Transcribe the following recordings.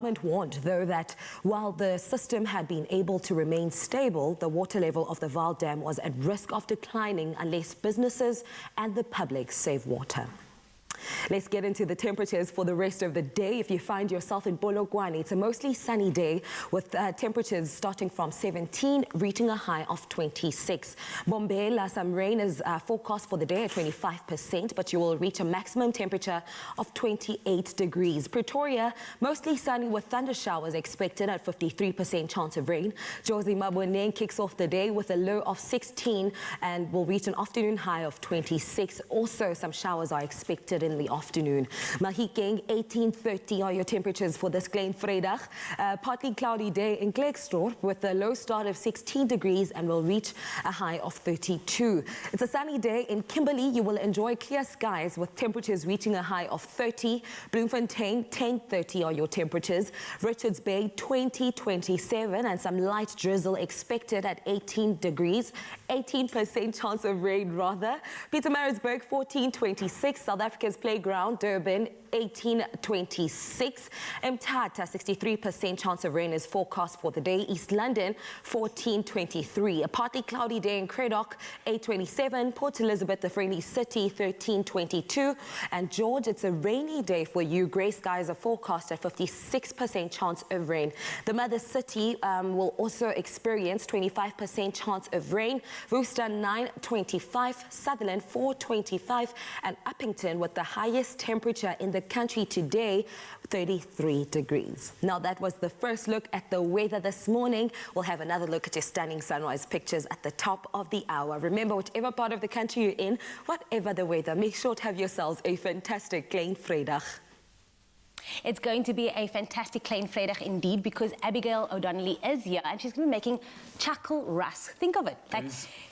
Government warned, though, that while the system had been able to remain stable, the water level of the Vaal Dam was at risk of declining unless businesses and the public save water. Let's get into the temperatures for the rest of the day. If you find yourself in Polokwane, it's a mostly sunny day with temperatures starting from 17, reaching a high of 26. Bombela, some rain is forecast for the day at 25%, but you will reach a maximum temperature of 28 degrees. Pretoria, mostly sunny with thunder showers expected at 53% chance of rain. Jozi Maboneng kicks off the day with a low of 16 and will reach an afternoon high of 26. Also, some showers are expected in the afternoon. Mahikeng, 18:30 are your temperatures for this Klein Vrydag. Partly cloudy day in Klerksdorp with a low start of 16 degrees and will reach a high of 32. It's a sunny day in Kimberley. You will enjoy clear skies with temperatures reaching a high of 30. Bloemfontein, 10:30 are your temperatures. Richards Bay, 20-27 and some light drizzle expected at 18 degrees. 18% chance of rain rather. Pietermaritzburg, 14-26. South Africa's Playground, Durban, 18-26. Mthatha, 63% chance of rain is forecast for the day. East London, 14-23. A partly cloudy day in Cradock, 8-27. Port Elizabeth, the friendly city, 13-22. And George, it's a rainy day for you. Grey skies are forecast at 56% chance of rain. The mother city will also experience 25% chance of rain. Worcester, 9-25. Sutherland, 4-25. And Uppington with the highest temperature in the country today, 33 degrees. Now that was the first look at the weather this morning. We'll have another look at your stunning sunrise pictures at the top of the hour. Remember, whichever part of the country you're in, whatever the weather, make sure to have yourselves a fantastic Klein Vrydag. It's going to be a fantastic Klein Vrydag indeed, because Abigail O'Donnelly is here and she's going to be making chuckle rusks. Think of it. Like,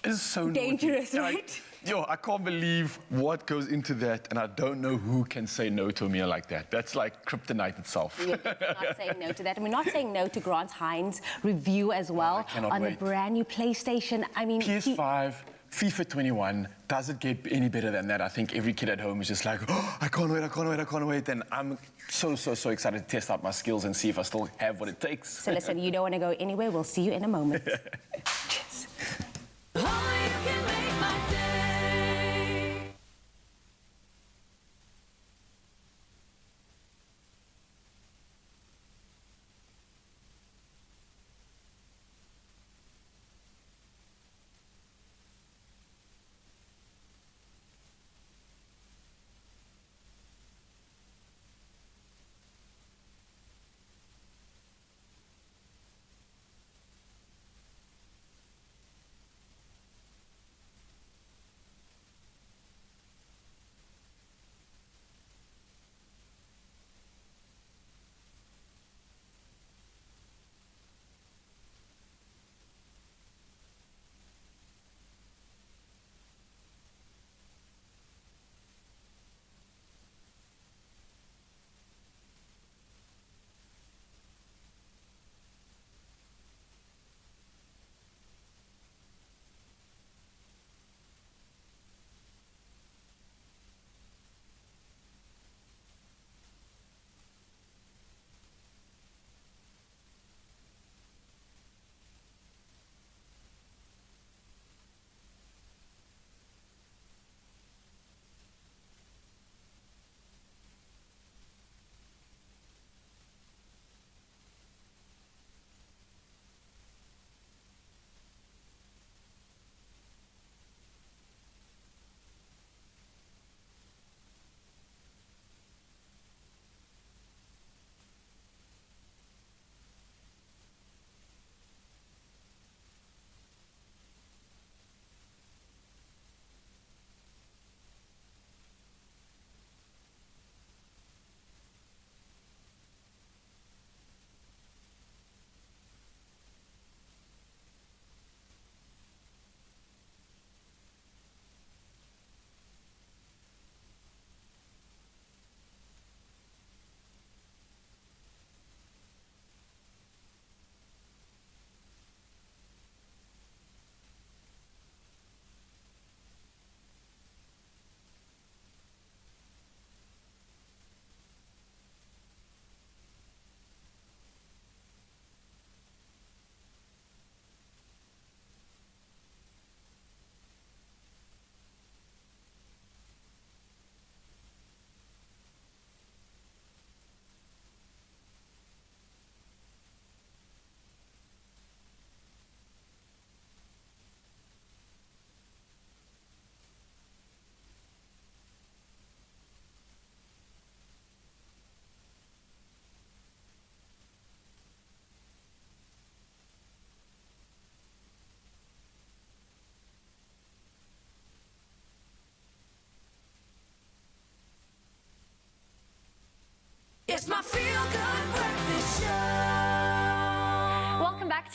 it's so dangerous, naughty. right? I can't believe what goes into that, and I don't know who can say no to a meal like that. That's like kryptonite itself. We're not saying no to that. And we're not saying no to Grant Hines' review as well on the brand new PlayStation. I mean, PS5, FIFA 21, does it get any better than that? I think every kid at home is just like, oh, I can't wait, I can't wait, I can't wait. And I'm so excited to test out my skills and see if I still have what it takes. So listen, you don't want to go anywhere. We'll see you in a moment. Cheers.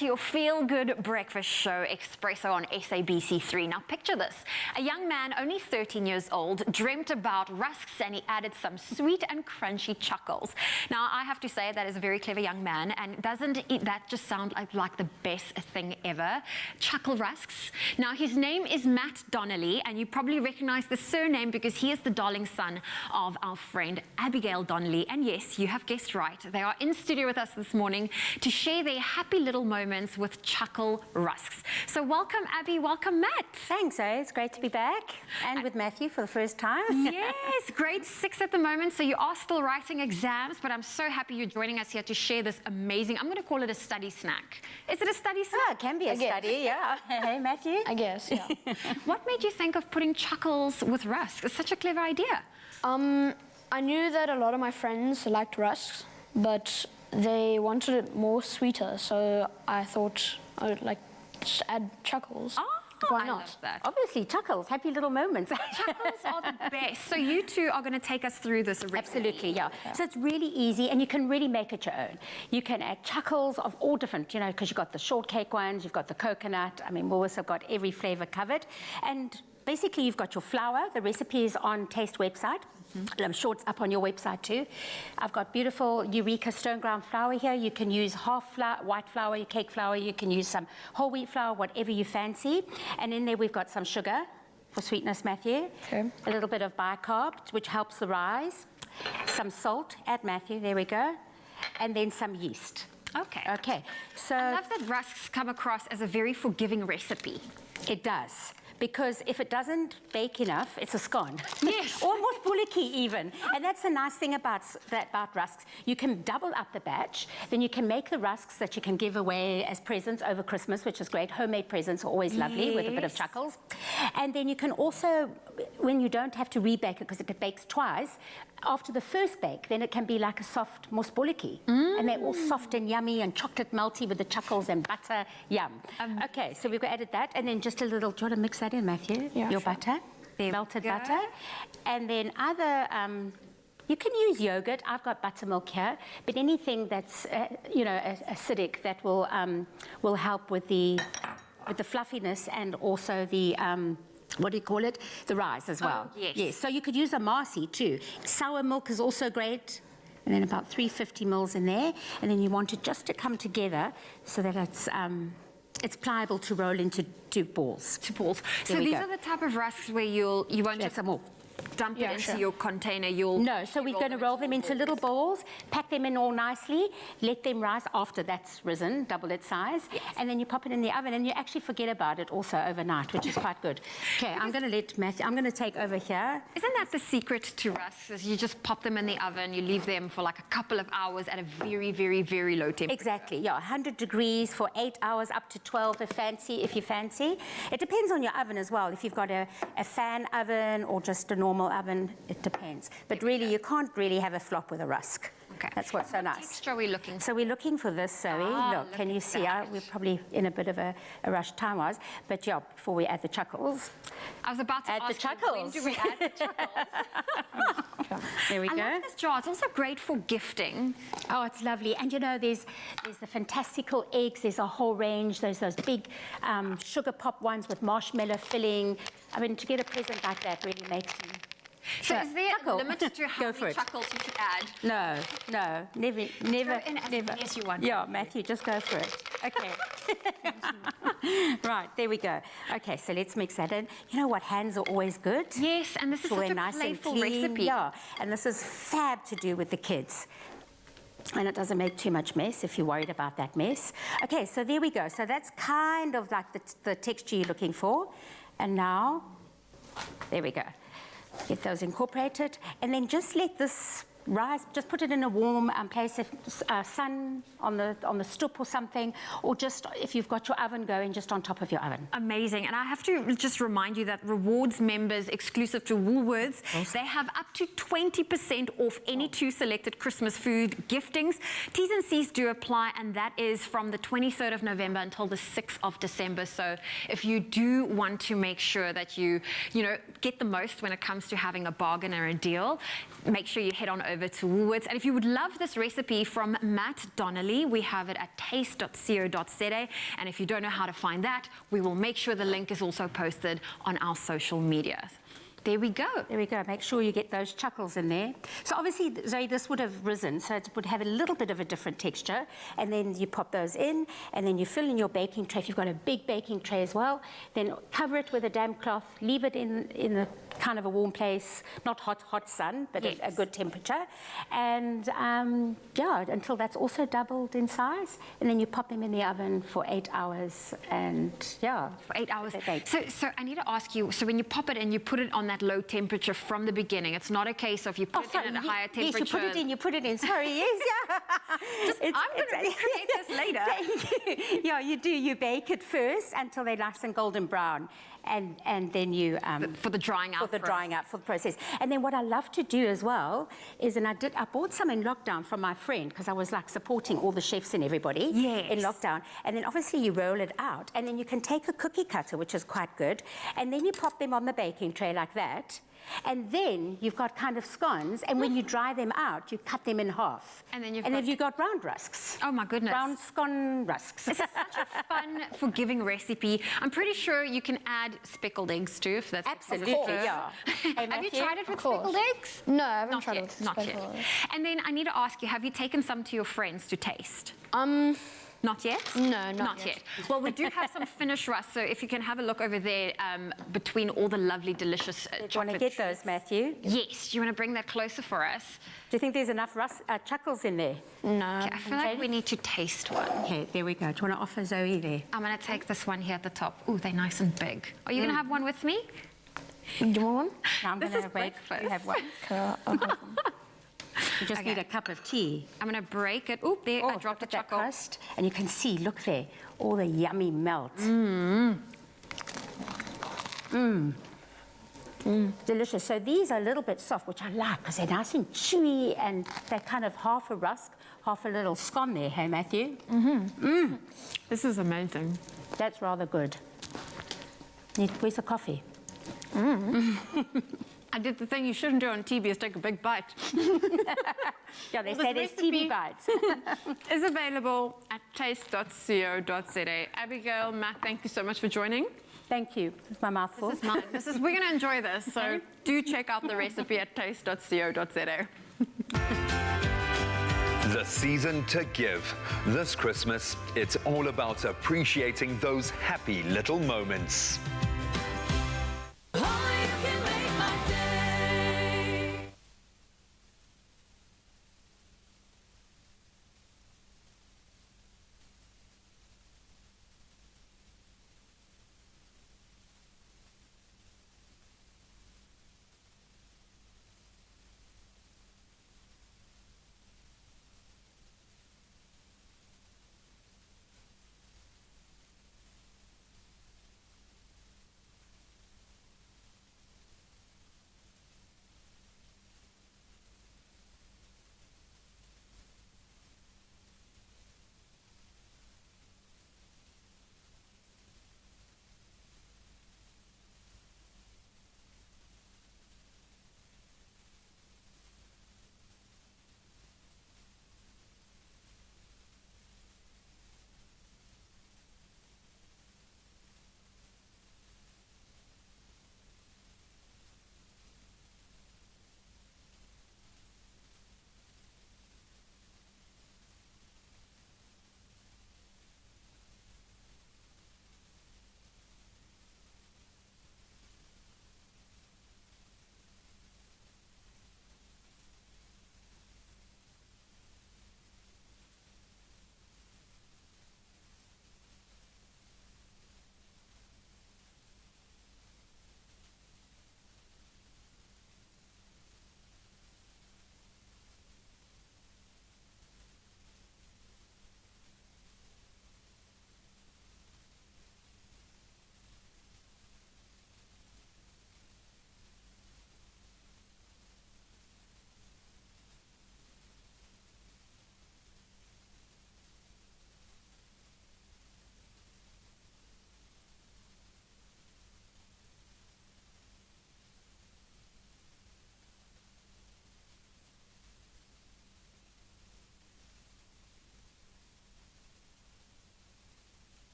to your feel-good breakfast show, Expresso on SABC3. Now picture this. A young man, only 13 years old, dreamt about rusks and he added some sweet and crunchy chuckles. Now I have to say that is a very clever young man, and doesn't that just sound like the best thing ever? Chuckle rusks. Now his name is Matt Donnelly, and you probably recognize the surname because he is the darling son of our friend Abigail Donnelly. And yes, you have guessed right. They are in studio with us this morning to share their happy little moments with chuckle rusks. So welcome Abby, welcome Matt. Thanks, it's great to be back, and with Matthew for the first time. Yes, grade 6 at the moment, so you are still writing exams, but I'm so happy you're joining us here to share this amazing, I'm going to call it a study snack. Is it a study snack? Oh, it can be a study, yeah. Hey, Matthew? I guess, yeah. What made you think of putting chuckles with rusks? It's such a clever idea. I knew that a lot of my friends liked rusks, but they wanted it more sweeter, so I thought I would like just add chuckles. Oh, Why I not? love that. Obviously, chuckles, happy little moments. Chuckles are the best. So you two are going to take us through this recipe. Absolutely, yeah. So it's really easy, and you can really make it your own. You can add chuckles of all different, because you've got the shortcake ones, you've got the coconut. I mean, Woolworths have got every flavor covered. And basically, you've got your flour. The recipe is on Taste website. I'm sure it's up on your website too. I've got beautiful Eureka stone ground flour here. You can use half flour, white flour, your cake flour. You can use some whole wheat flour, whatever you fancy. And in there we've got some sugar for sweetness, Matthew. Okay. A little bit of bicarb, which helps the rise. Some salt, add Matthew, there we go. And then some yeast. Okay. Okay, so I love that rusks come across as a very forgiving recipe. it does. Because if it doesn't bake enough, it's a scone. Yes. Almost buliki even. And that's the nice thing about rusks. You can double up the batch, then you can make the rusks that you can give away as presents over Christmas, which is great. Homemade presents are always lovely with a bit of chuckles. And then you can also, when you don't have to rebake it because it bakes twice, after the first bake, then it can be like a soft mosboliki. And they're all soft and yummy and chocolate melty with the chuckles and butter. Yum. Okay, so we've added that. And then just a little, do you want to mix that in, Matthew? Yeah, Your sure. butter, melted go. butter. And then either, you can use yogurt. I've got buttermilk here. But anything that's, acidic that will help with the fluffiness and also the, what do you call it? The rise as well. Oh, yes. Yes, so you could use a Marcy too. Sour milk is also great. And then about 350 mils in there. And then you want it just to come together so that it's pliable to roll into balls. So There we these go. are the type of rusks where you won't Add just some more. dump Yeah, it into sure. your container. No, so we're going to roll them into little balls, pack them in all nicely, let them rise after that's risen, double its size, and then you pop it in the oven, and you actually forget about it also overnight, which is quite good. Okay, I'm going to let Matthew, I'm going to take over here. Isn't that the secret to rusks? Is you just pop them in the oven, you leave them for like a couple of hours at a very, very, very low temperature. Exactly, yeah, 100 degrees for 8 hours, up to 12 if you fancy. It depends on your oven as well. If you've got a fan oven or just a normal oven, it depends. But really, you can't really have a flop with a rusk. Okay. That's what's so What nice. texture are we looking for? So we're looking for this, Zoe. Ah, Look, can look you at see? that. We're probably in a bit of a rush time-wise. But yeah, before we add the chuckles, I was about to add the ask you, when chuckles. do we add the chuckles? there we I go. love this jar. It's also great for gifting. Oh, it's lovely. And there's the fantastical eggs. There's a whole range. There's those big sugar pop ones with marshmallow filling. I mean, to get a present like that really makes you... So is there a chuckle. limit to how Go for many it. chuckles you should add? No, never, in as never. many as you want. Yeah, Matthew, just go for it. Okay. Right, there we go. Okay, so let's mix that in. You know what? Hands are always good. Yes, and this is So such they're a nice and playful clean. recipe. Yeah, and this is fab to do with the kids. And it doesn't make too much mess if you're worried about that mess. Okay, so there we go. So that's kind of like the texture you're looking for. And now, there we go. Get those incorporated, and then just let this rise. Just put it in a warm place, sun on the stoop or something, or just if you've got your oven going, just on top of your oven. Amazing. And I have to just remind you that rewards members exclusive to Woolworths, they have up to 20% off any 2 selected Christmas food giftings. T's and C's do apply, and that is from the 23rd of November until the 6th of December. So if you do want to make sure that you get the most when it comes to having a bargain or a deal, make sure you head on over over to Woolworths. And if you would love this recipe from Matt Donnelly, we have it at taste.co.za. And if you don't know how to find that, we will make sure the link is also posted on our social media. There we go. There we go. Make sure you get those chuckles in there. So obviously, Zoe, this would have risen, so it would have a little bit of a different texture. And then you pop those in, and then you fill in your baking tray. If you've got a big baking tray as well, then cover it with a damp cloth, leave it in a kind of a warm place, not hot sun, but yes, a good temperature. And yeah, until that's also doubled in size. And then you pop them in the oven for 8 hours, and yeah. For 8 hours. they bake. So I need to ask you, so when you pop it in, you put it on that low temperature from the beginning. It's not a case of you put it in at a higher temperature. Yes, you put it in. Sorry, yes, yeah. I'm going to recreate this later. Thank you. Yeah, you do. You bake it first until they're nice and golden brown. And then you for the drying out, for the process. And then what I love to do as well is, and I bought some in lockdown from my friend, because I was like supporting all the chefs and everybody in lockdown. And then obviously you roll it out, and then you can take a cookie cutter, which is quite good, and then you pop them on the baking tray like that. And then you've got kind of scones, and when you dry them out, you cut them in half. And then you've got round rusks. Oh my goodness. Round scone rusks. This is such a fun, forgiving recipe. I'm pretty sure you can add speckled eggs too, if that's Absolutely, yeah. Hey, have you tried it with course. speckled eggs? No, I haven't Not tried yet, it with not speckled yet. eggs. And then I need to ask you, have you taken some to your friends to taste? Not yet? No, not yet. Well, we do have some finished rusks, so if you can have a look over there between all the lovely, delicious Do you want to get those, Matthew? Yes. Do you want to bring that closer for us? Do you think there's enough chuckles in there? No. Okay, I feel like we need to taste one. Okay, there we go. Do you want to offer Zoe there? I'm going to take this one here at the top. Ooh, they're nice and big. Are you going to have one with me? Do you want one? No, I'm This going is to wait. breakfast. You have one. Okay, I'll have one. You just Okay. need a cup of tea. I'm going to break it. Ooh, there, I dropped a look at that chuckle. crust. And you can see, look there, all the yummy melt. Delicious. So these are a little bit soft, which I like, because they're nice and chewy, and they're kind of half a rusk, half a little scone there, hey, Matthew? This is amazing. That's rather good. Where's the coffee? I did the thing you shouldn't do on TV, is take a big bite. Yeah, they Well, say this there's TV recipe- bites. Is available at taste.co.za. Abigail, Matt, thank you so much for joining. Thank you. It's my mouth full. This is mine. We're going to enjoy this, so do check out the recipe at taste.co.za. The season to give. This Christmas, it's all about appreciating those happy little moments.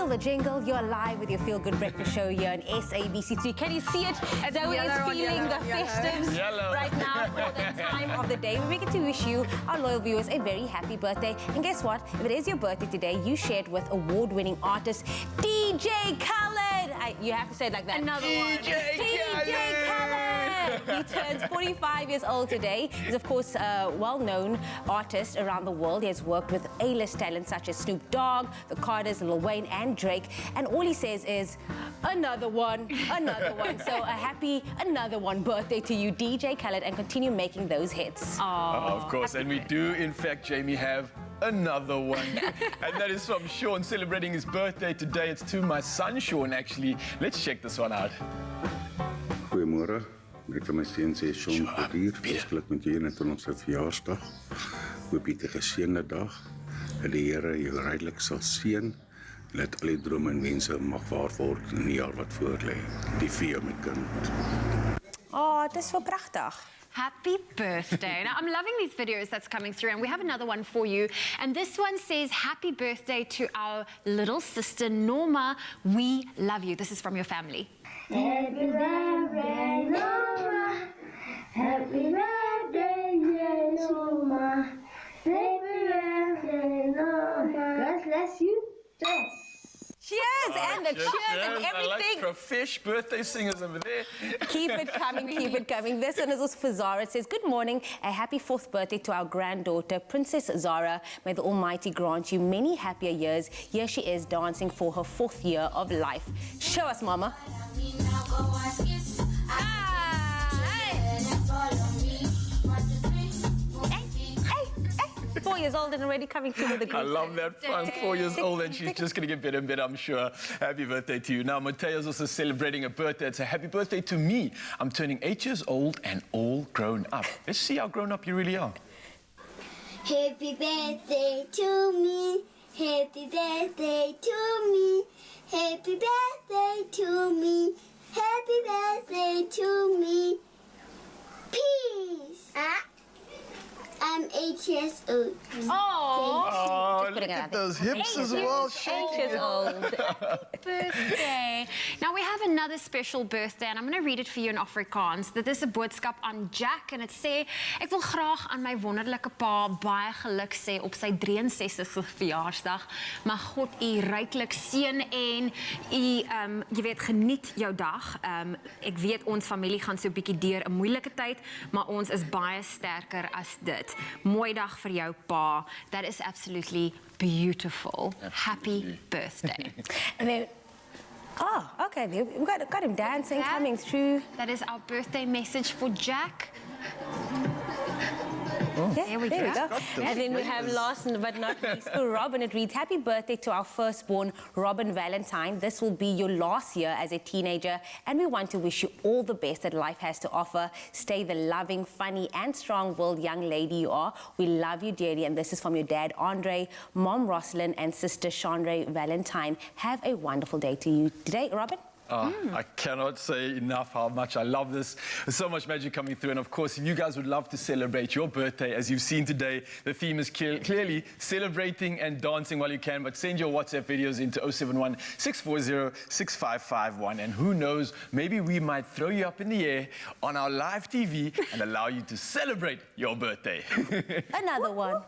Jingle the jingle, you're live with your Feel Good Breakfast Show here on SABC3. Can you see it? Zoe is feeling the festives right now for the time of the day. We get to wish you, our loyal viewers, a very happy birthday. And guess what? If it is your birthday today, you share it with award-winning artist DJ Khaled. You have to say it like that. Another one. DJ Khaled. He turns 45 years old today. He's, of course, a well-known artist around the world. He has worked with A-list talents such as Snoop Dogg, the Carters, Lil Wayne, and Drake. And all he says is, another one, another one. So a happy another one birthday to you, DJ Khaled, and continue making those hits. Of course, and we do, in fact, Jamie, have another one. And that is from Sean celebrating his birthday today. It's to my son, Sean, actually. Let's check this one out. Goeiemôre. Ek wil my seun sê Sean Kurier, verskillik met jou net op ons verjaarsdag. Hoop jy 'n geseënde dag. Dat die Here jou rydelik sal seën. Laat al die drome en wense mag waar word in die jaar wat voorlê. Die vir jou my kind. Oh, dis so pragtig. Happy birthday. Now, I'm loving these videos that's coming through, and we have another one for you. And this one says, happy birthday to our little sister, Norma. We love you. This is from your family. Happy birthday, Norma. Happy birthday, Norma. Happy birthday, Norma. God bless you. Yes. Cheers, and the cheers and everything. I like profesh birthday singers over there. Keep it coming, keep it coming. This one is also for Zara. It says, good morning, a happy 4th birthday to our granddaughter, Princess Zara. May the Almighty grant you many happier years. Here she is dancing for her 4th year of life. Show us, Mama. Hey, 4 years old and already coming through with the group. I love that fun, 4 years old, and she's just going to get better and better, I'm sure. Happy birthday to you. Now, Mateo's also celebrating a birthday. It's a happy birthday to me. I'm turning 8 years old and all grown up. Let's see how grown up you really are. Happy birthday to me. Happy birthday to me. Happy birthday to me. Happy birthday to me. Peace. I'm 8 years old. Oh, look at those hips as well. 8 years old. Birthday. Now we have another special birthday, and I'm going to read it for you in Afrikaans. Dit is 'n boodskap aan Jack, en dit sê, ek wil graag aan my wonderlike pa baie geluk sê op sy 63ste verjaarsdag. Mag God u ryklik seën en u jy weet geniet jou dag. Ek weet ons familie gaan so 'n bietjie deur 'n moeilike tyd, maar ons is baie sterker as dit. Mooi dag vir jou pa. That is absolutely beautiful. Happy birthday. And then, oh, okay, we got him dancing, coming through. That is our birthday message for Jack. Oh, yeah, there we go. And then we have last but not least for Robin. It reads, happy birthday to our firstborn, Robin Valentine. This will be your last year as a teenager, and we want to wish you all the best that life has to offer. Stay the loving, funny, and strong-willed young lady you are. We love you dearly, and this is from your dad, Andre, mom, Rosalind, and sister, Chandra Valentine. Have a wonderful day to you today, Robin. I cannot say enough how much I love this. There's so much magic coming through. And of course, if you guys would love to celebrate your birthday, as you've seen today, the theme is clearly celebrating and dancing while you can. But send your WhatsApp videos into 071 640 6551. And who knows, maybe we might throw you up in the air on our live TV and allow you to celebrate your birthday. Another one.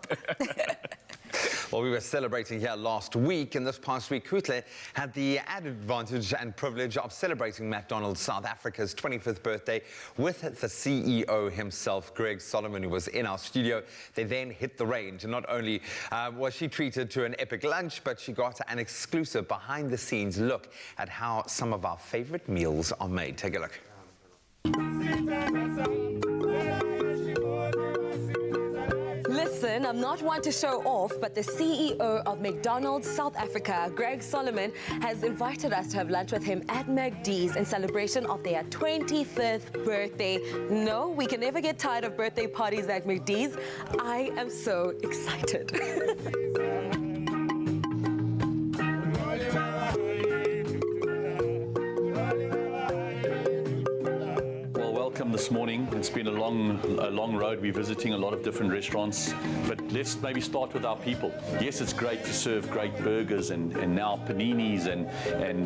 Well, we were celebrating here last week, and this past week, Kutle had the added advantage and privilege of celebrating McDonald's South Africa's 25th birthday with the CEO himself, Greg Solomon, who was in our studio. They then hit the range, and not only was she treated to an epic lunch, but she got an exclusive behind-the-scenes look at how some of our favorite meals are made. Take a look. Listen, I'm not one to show off, but the CEO of McDonald's South Africa, Greg Solomon, has invited us to have lunch with him at McD's in celebration of their 25th birthday. No, we can never get tired of birthday parties at McD's. I am so excited. Welcome this morning It's been a long road. We're visiting a lot of different restaurants, but let's maybe start with our people. Yes, it's great to serve great burgers and now paninis and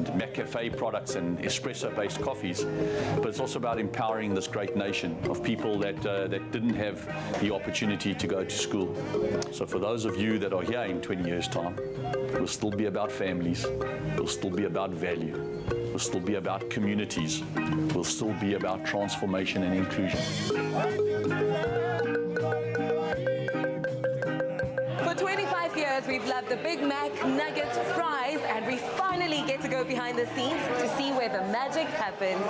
McCafe products and espresso-based coffees, but it's also about empowering this great nation of people that didn't have the opportunity to go to school. So for those of you that are here in 20 years' time, we'll still be about families, we'll still be about value, we'll still be about communities, we'll still be about transformation and inclusion. For 25 years, we've loved the Big Mac, nuggets, fries, and we finally get to go behind the scenes to see where the magic happens.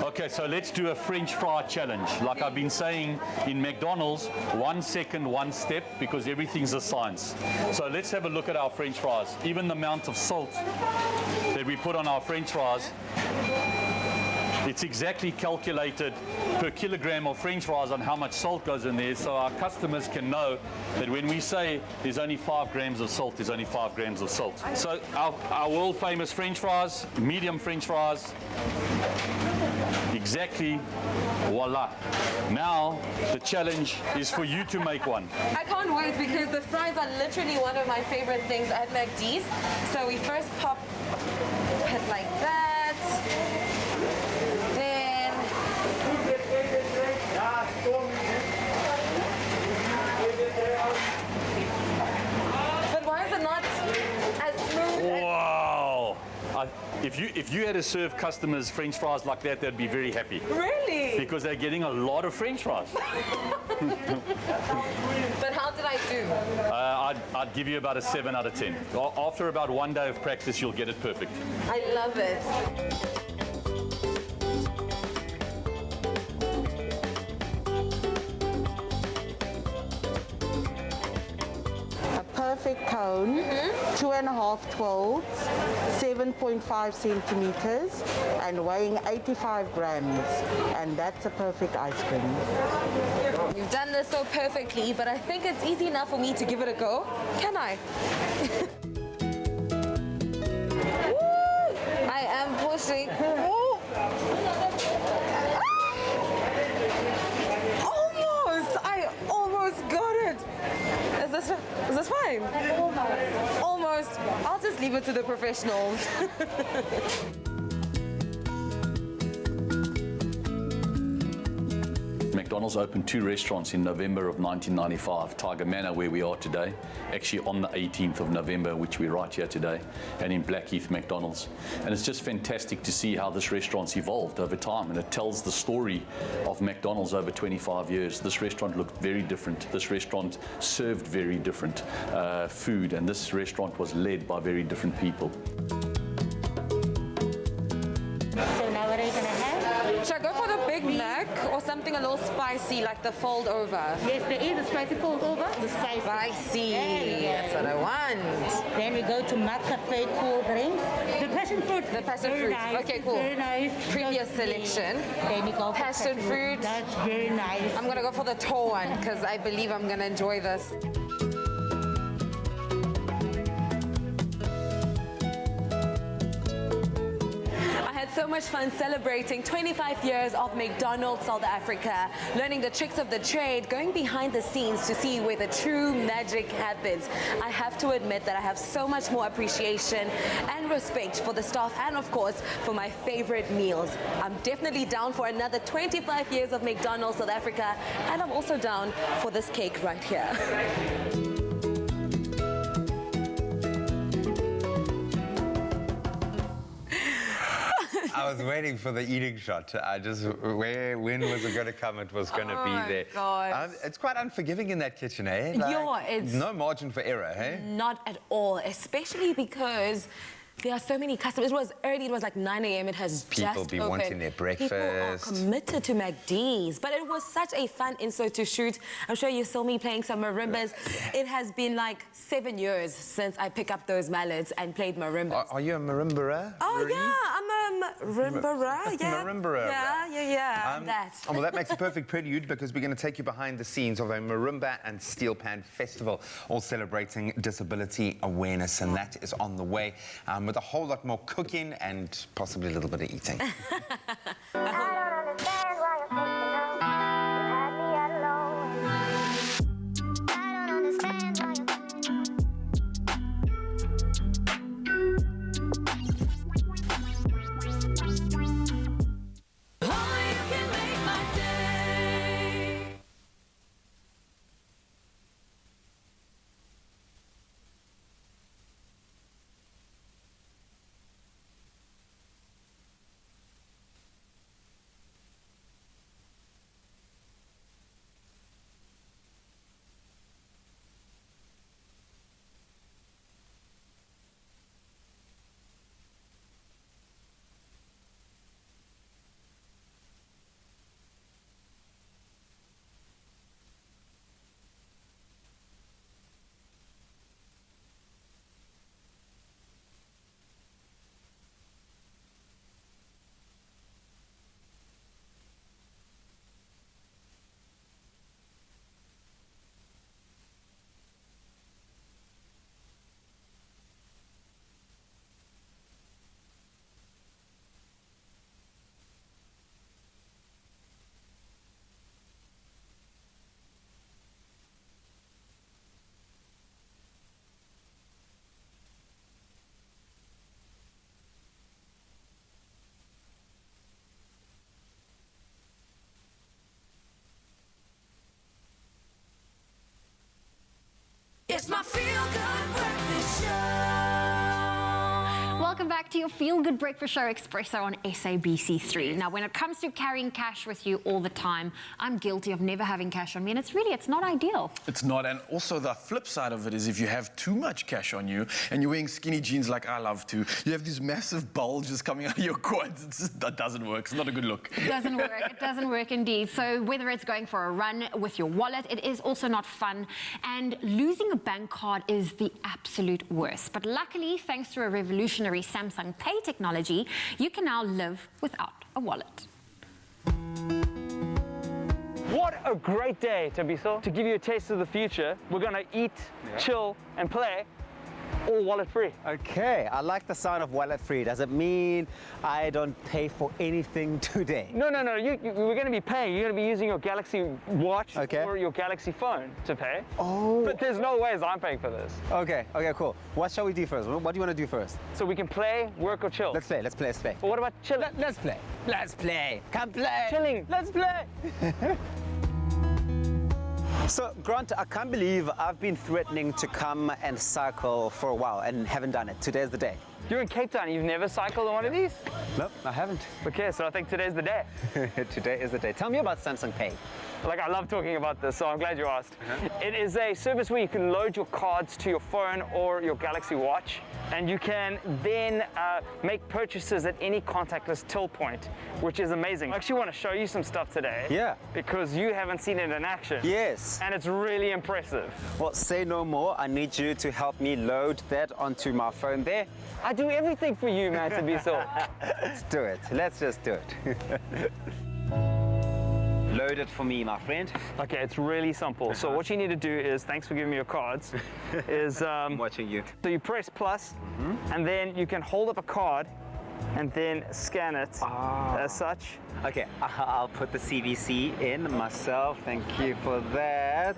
Okay, so let's do a French fry challenge. Like I've been saying in McDonald's, 1 second, 1 step, because everything's a science. So let's have a look at our French fries. Even the amount of salt that we put on our French fries, it's exactly calculated per kilogram of French fries on how much salt goes in there, so our customers can know that when we say there's only 5 grams of salt, there's only 5 grams of salt. So our world famous French fries, medium French fries, exactly, voila. Now the challenge is for you to make one. I can't wait because the fries are literally one of my favorite things at McD's. So we first pop it like that. Then but why is it not as smooth? Wow! If you had to serve customers French fries like that, they'd be very happy. Really? Because they're getting a lot of French fries. But how did I do? I'd give you about a 7 out of 10. After about 1 day of practice, you'll get it perfect. I love it. Perfect cone, 2.5 folds, 7.5 centimeters, and weighing 85 grams. And that's a perfect ice cream. You've done this so perfectly, but I think it's easy enough for me to give it a go. Can I? Woo! I am pushing. Woo! Almost! I almost got it. Is this fine? Almost. I'll just leave it to the professionals. McDonald's opened 2 restaurants in November of 1995. Tiger Manor, where we are today, actually on the 18th of November, which we're right here today, and in Blackheath, McDonald's. And it's just fantastic to see how this restaurant's evolved over time, and it tells the story of McDonald's over 25 years. This restaurant looked very different. This restaurant served very different food, and this restaurant was led by very different people. So now what are you going to have? Should I go for the Big Mac or something a little spicy like the fold over? Yes, there is a spicy fold over. The spicy. Spicy. That's what I want. Then we go to McCafe cool drinks. The passion fruit. The passion very fruit. Nice. Okay, cool. Very nice. Previous selection. Then you go for Passion fruit. That's very nice. I'm going to go for the tall one because I believe I'm going to enjoy this. So much fun celebrating 25 years of McDonald's South Africa, learning the tricks of the trade, going behind the scenes to see where the true magic happens. I have to admit that I have so much more appreciation and respect for the staff and, of course, for my favorite meals. I'm definitely down for another 25 years of McDonald's South Africa, and I'm also down for this cake right here. I was waiting for the eating shot. When was it going to come? It was going to be there. God. It's quite unforgiving in that kitchen, eh? Yeah, it's no margin for error, eh? Not at all, especially because there are so many customers. It was early, it was like 9 a.m. It has People just be opened. wanting their breakfast. People are committed to McD's. But it was such a fun insert to shoot. I'm sure you saw me playing some marimbas. It has been like 7 years since I picked up those mallets and played marimbas. Are you a marimba? Oh, yeah, I'm a marimba, yeah. Marimba. Yeah, that. Well, that makes a perfect prelude because we're going to take you behind the scenes of a Marimba and Steel Pan Festival, all celebrating disability awareness, and that is on the way. with a whole lot more cooking and possibly a little bit of eating. It's my feel-good breakfast show. Welcome back to your Feel Good Breakfast Show, Expresso on SABC3. Now, when it comes to carrying cash with you all the time, I'm guilty of never having cash on me, and it's not ideal. It's not, and also the flip side of it is if you have too much cash on you and you're wearing skinny jeans like I love to, you have these massive bulges coming out of your quads. That doesn't work. It's not a good look. It doesn't work. It doesn't work indeed. So whether it's going for a run with your wallet, it is also not fun. And losing a bank card is the absolute worst. But luckily, thanks to a revolutionary Samsung Pay technology, you can now live without a wallet. What a great day, Tabiso. To give you a taste of the future, we're going to eat, chill, and play, all wallet-free. Okay, I like the sound of wallet-free. Does it mean I don't pay for anything today? No. We're going to be paying. You're going to be using your Galaxy Watch or your Galaxy phone to pay. Oh. But there's no ways I'm paying for this. Okay, cool. What shall we do first? What do you want to do first? So we can play, work, or chill. Let's play. But what about chilling? Let's play. Come play. Chilling. Let's play. So, Grant, I can't believe I've been threatening to come and cycle for a while and haven't done it. Today's the day. You're in Cape Town. You've never cycled on one of these? Nope, I haven't. Okay, so I think today's the day. Today is the day. Tell me about Samsung Pay. I love talking about this, so I'm glad you asked. It is a service where you can load your cards to your phone or your Galaxy Watch, and you can then make purchases at any contactless till point, which is amazing. I actually want to show you some stuff today. Yeah. Because you haven't seen it in action. Yes. And it's really impressive. Well, say no more. I need you to help me load that onto my phone there. I do everything for you, man, Tabiso. Let's do it. Let's just do it. Load it for me, my friend. Okay, it's really simple. So what you need to do is, thanks for giving me your cards, is... I'm watching you. So you press plus, and then you can hold up a card and then scan it as such. Okay, I'll put the CVC in myself. Thank you for that.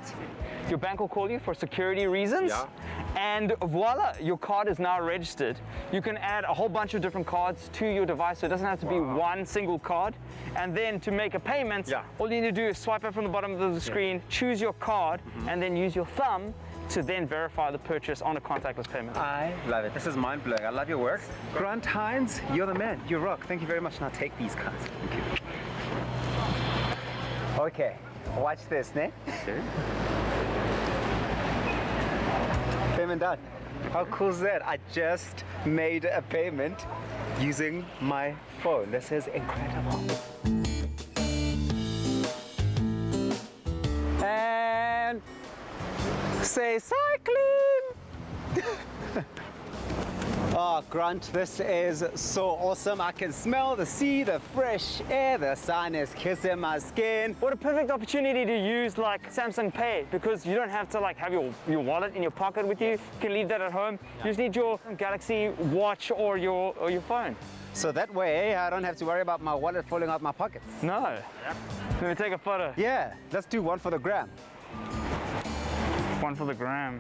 Your bank will call you for security reasons. Yeah. And voila, your card is now registered. You can add a whole bunch of different cards to your device, so it doesn't have to be one single card. And then to make a payment, all you need to do is swipe up from the bottom of the screen, choose your card, and then use your thumb to then verify the purchase on a contactless payment. I love it. This is mind-blowing. I love your work. Grant Hines, you're the man. You rock. Thank you very much. Now take these cards. Thank you. Okay, watch this, ne? Okay. Payment done. How cool is that? I just made a payment using my phone. This is incredible. And say cycling. Oh, Grant, this is so awesome. I can smell the sea, the fresh air, the sun is kissing my skin. What a perfect opportunity to use like Samsung Pay, because you don't have to like have your wallet in your pocket with you. You can leave that at home. You just need your Galaxy Watch or your phone. So that way I don't have to worry about my wallet falling out my pocket. No. Let me take a photo. Yeah, let's do one for the gram. One for the gram.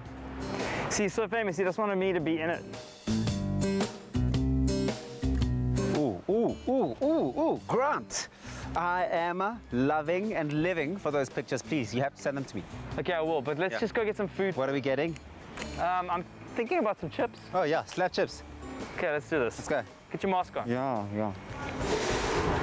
See, he's so famous, he just wanted me to be in it. Ooh, Grant. I am loving and living for those pictures. Please, you have to send them to me. Okay, I will, but let's just go get some food. What are we getting? I'm thinking about some chips. Oh yeah, slab chips. Okay, let's do this. Let's go. Get your mask on. Yeah.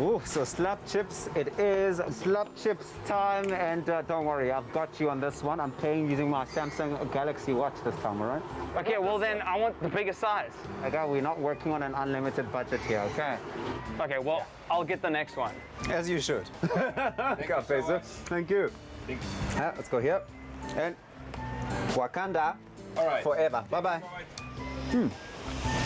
Ooh, so slab chips, it is slab chips time, and don't worry, I've got you on this one. I'm paying using my Samsung Galaxy Watch this time, all right? Okay, well then I want the bigger size. Okay, we're not working on an unlimited budget here, okay? Okay, well, I'll get the next one. As you should. Thank you. Let's go here. And Wakanda forever. Bye-bye.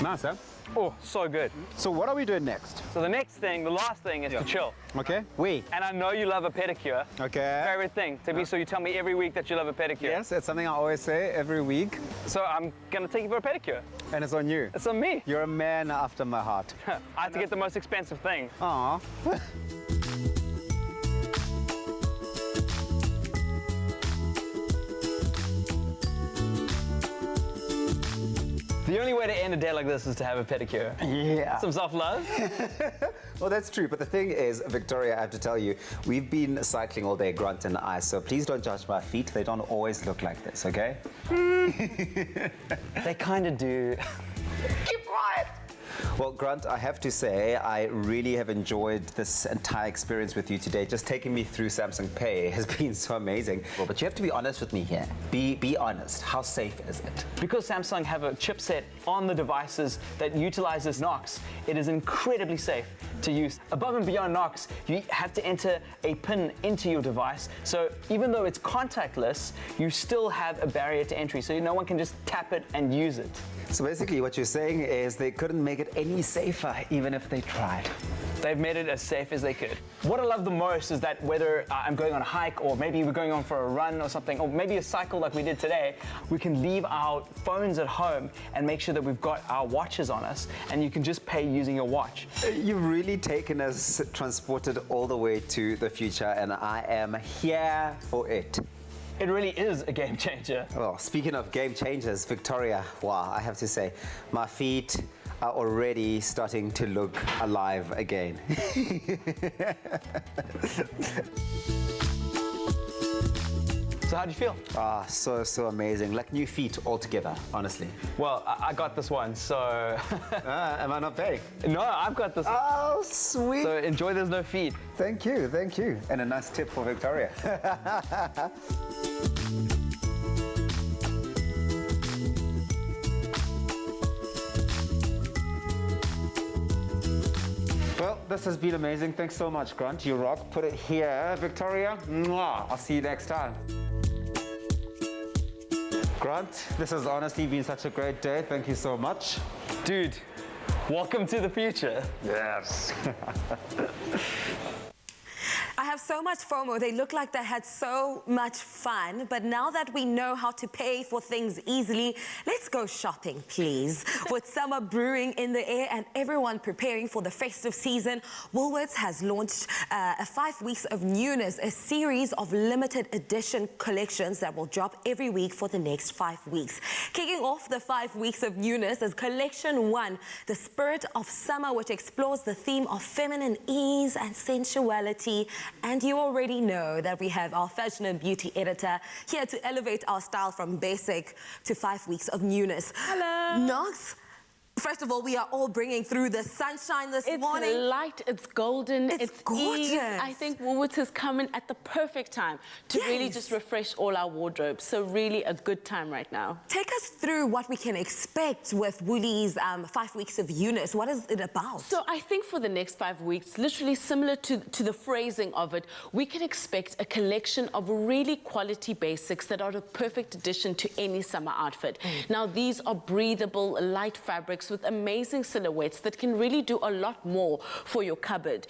Nice, huh? Oh, so good. So what are we doing next? So the next thing, the last thing is to chill. Okay. We. And I know you love a pedicure. Okay. Favorite thing to me, so you tell me every week that you love a pedicure. Yes, it's something I always say every week. So I'm gonna take you for a pedicure. And it's on you. It's on me. You're a man after my heart. I have to get the most expensive thing. Aww. The only way to end a day like this is to have a pedicure. Yeah. Some self-love. Well, that's true. But the thing is, Victoria, I have to tell you, we've been cycling all day, Grant and I, so please don't judge my feet. They don't always look like this, okay? They kind of do. Keep quiet. Well, Grant, I have to say, I really have enjoyed this entire experience with you today. Just taking me through Samsung Pay has been so amazing. Well, but you have to be honest with me here. Be honest. How safe is it? Because Samsung have a chipset on the devices that utilizes Knox, it is incredibly safe to use. Above and beyond Knox, you have to enter a PIN into your device. So even though it's contactless, you still have a barrier to entry, so no one can just tap it and use it. So basically what you're saying is they couldn't make it any safer, even if they tried. They've made it as safe as they could. What I love the most is that whether I'm going on a hike or maybe we're going on for a run or something, or maybe a cycle like we did today, we can leave our phones at home and make sure that we've got our watches on us, and you can just pay using your watch. You've really taken us, transported all the way to the future, and I am here for it. It really is a game changer. Well, speaking of game changers, Victoria, wow, I have to say, my feet are already starting to look alive again. So how'd you feel? Ah, so amazing. Like new feet altogether, honestly. Well, I got this one, so... Am I not paying? No, I've got this one. Oh, sweet. So enjoy There's No Feet. Thank you. And a nice tip for Victoria. Well, this has been amazing. Thanks so much, Grant. You rock. Put it here, Victoria. Mwah. I'll see you next time. Grant, this has honestly been such a great day. Thank you so much. Dude, welcome to the future. Yes. I have so much FOMO. They look like they had so much fun. But now that we know how to pay for things easily, let's go shopping, please. With summer brewing in the air and everyone preparing for the festive season, Woolworths has launched a 5 weeks of newness, a series of limited edition collections that will drop every week for the next 5 weeks. Kicking off the 5 weeks of newness is Collection 1, the spirit of summer, which explores the theme of feminine ease and sensuality. And you already know that we have our fashion and beauty editor here to elevate our style from basic to 5 weeks of newness. Hello. Knox, first of all, we are all bringing through the sunshine this morning. It's light, it's golden, it's gorgeous. ease. I think Woolworths has come in at the perfect time to really just refresh all our wardrobes. So really a good time right now. Take us through what we can expect with Woolies' 5 weeks of newness. What is it about? So I think for the next 5 weeks, literally similar to the phrasing of it, we can expect a collection of really quality basics that are a perfect addition to any summer outfit. Now, these are breathable, light fabrics, fabrics with amazing silhouettes that can really do a lot more for your cupboard.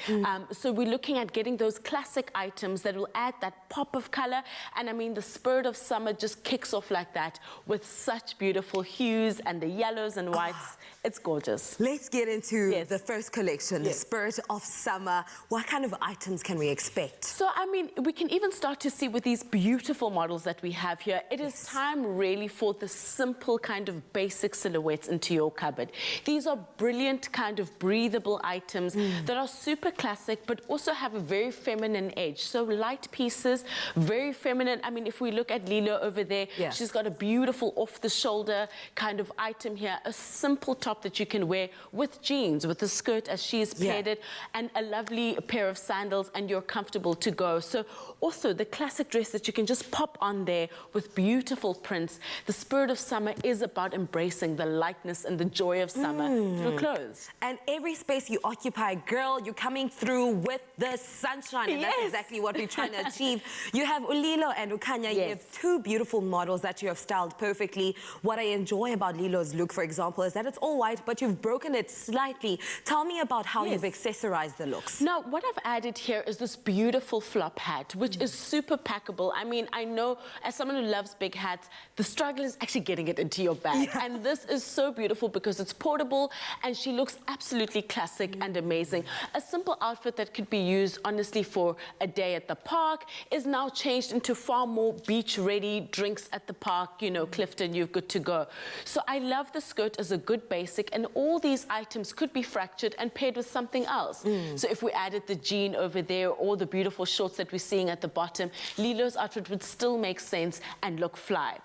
So we're looking at getting those classic items that will add that pop of color. And I mean, the spirit of summer just kicks off like that with such beautiful hues and the yellows and whites. It's gorgeous. Let's get into the first collection, the spirit of summer. What kind of items can we expect? So, I mean, we can even start to see with these beautiful models that we have here, it is time really for the simple kind of basic silhouettes into your cupboard. These are brilliant kind of breathable items that are super classic, but also have a very feminine edge. So light pieces, very feminine. I mean, if we look at Lilo over there, she's got a beautiful off-the-shoulder kind of item here, a simple top that you can wear with jeans, with a skirt as she is paired it, and a lovely pair of sandals, and you're comfortable to go. So also the classic dress that you can just pop on there with beautiful prints. The spirit of summer is about embracing the lightness and the joy of summer through clothes. And every space you occupy, girl, you're coming through with the sunshine, and that's exactly what we're trying to achieve. You have Ulilo and Ukanya. You have two beautiful models that you have styled perfectly. What I enjoy about Lilo's look, for example, is that it's all white, but you've broken it slightly. Tell me about how you've accessorized the looks. Now, what I've added here is this beautiful flop hat, which is super packable. I mean, I know as someone who loves big hats, the struggle is actually getting it into your bag. And this is so beautiful because it's portable and she looks absolutely classic and amazing. A simple outfit that could be used, honestly, for a day at the park is now changed into far more beach-ready drinks at the park. You know, Clifton, you're good to go. So I love the skirt as a good basic, and all these items could be fractured and paired with something else. So if we added the jean over there or the beautiful shorts that we're seeing at the bottom, Lilo's outfit would still make sense and look fly.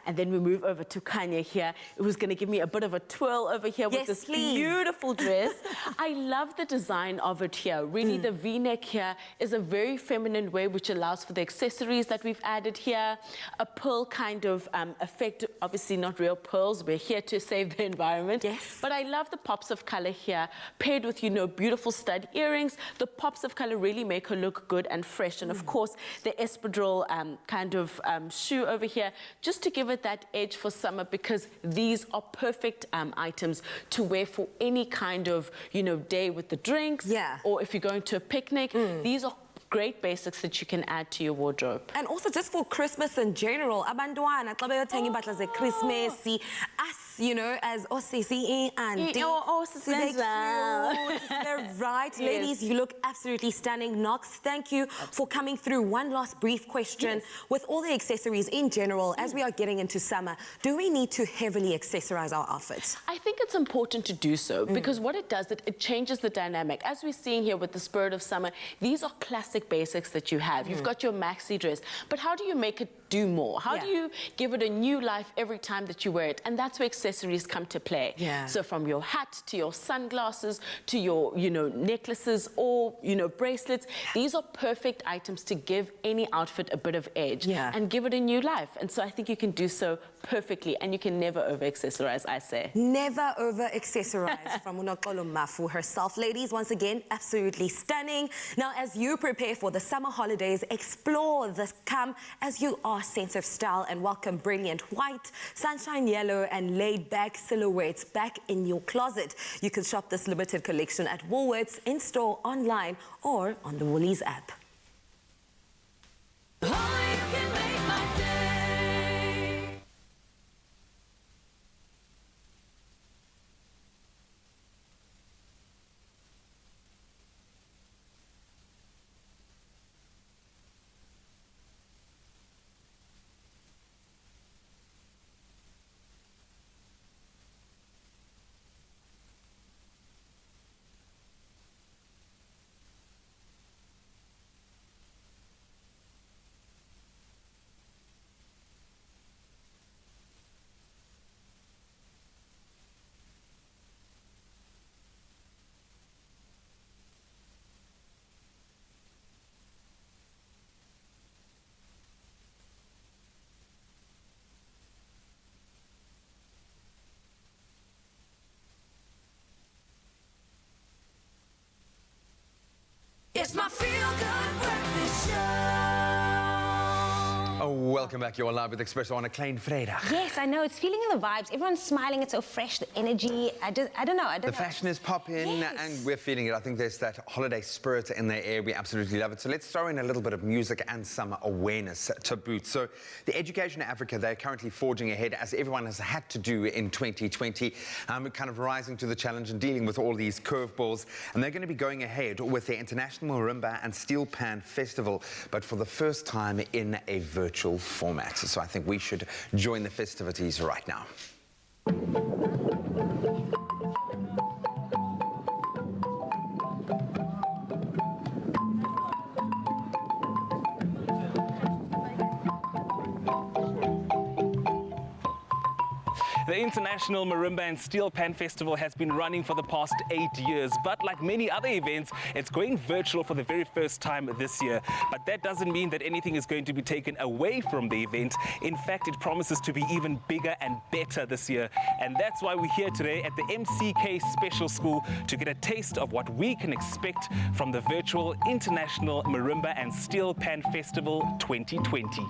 And then we move over to Kanye here, who's going to give me a bit of a twirl over here with this beautiful dress. I love the design of it here. Really, the V-neck here is a very feminine way, which allows for the accessories that we've added here. A pearl kind of effect, obviously not real pearls. We're here to save the environment. But I love the pops of color here, paired with, you know, beautiful stud earrings. The pops of color really make her look good and fresh. And of course, the espadrille kind of shoe over here, just to give it that edge for summer, because these are perfect items to wear for any kind of, you know, day with the drinks. Or if you're going to a picnic, these are great basics that you can add to your wardrobe. And also just for Christmas in general, abantwana xa beyothenga impahla zeChristmas, us, you know, as Osisi and they're right. Ladies, you look absolutely stunning. Knox, thank you for coming through. One last brief question. With all the accessories in general, as we are getting into summer, do we need to heavily accessorize our outfits? I think it's important to do so, because what it does, it changes the dynamic. As we're seeing here with the spirit of summer, these are classic basics that you have. You've got your maxi dress, but how do you make it do more? How do you give it a new life every time that you wear it? And that's where accessories come to play. So from your hat to your sunglasses to your, you know, necklaces or, you know, bracelets, these are perfect items to give any outfit a bit of edge and give it a new life. And so I think you can do so perfectly, and you can never over-accessorize, I say. Never over-accessorize from Unokolo Mafu herself. Ladies, once again, absolutely stunning. Now, as you prepare for the summer holidays, explore this come as you are sense of style and welcome brilliant white, sunshine yellow and laid-back silhouettes back in your closet. You can shop this limited collection at Woolworths, in-store, online, or on the Woolies app. It's my feel-good breakfast show. Welcome back. You're live with Expresso on a Klein Vrydag. Yes, I know. It's feeling in the vibes. Everyone's smiling. It's so fresh. The energy. I don't know. The fashion is popping, and we're feeling it. I think there's that holiday spirit in the air. We absolutely love it. So let's throw in a little bit of music and some awareness to boot. So the Education Africa, they're currently forging ahead, as everyone has had to do in 2020, kind of rising to the challenge and dealing with all these curveballs. And they're going to be going ahead with their International Marimba and Steel Pan Festival, but for the first time in a virtual format. So I think we should join the festivities right now. The International Marimba and Steel Pan Festival has been running for the past 8 years, but like many other events, it's going virtual for the very first time this year. But that doesn't mean that anything is going to be taken away from the event. In fact, it promises to be even bigger and better this year. And that's why we're here today at the MCK Special School to get a taste of what we can expect from the virtual International Marimba and Steel Pan Festival 2020.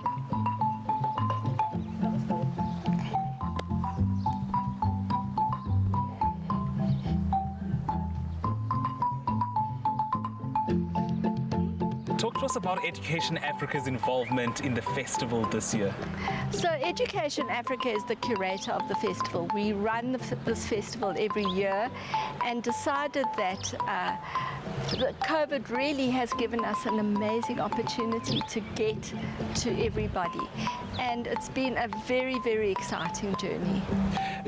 Talk to us about Education Africa's involvement in the festival this year. So Education Africa is the curator of the festival. We run this festival every year and decided that COVID really has given us an amazing opportunity to get to everybody. And it's been a very, very exciting journey.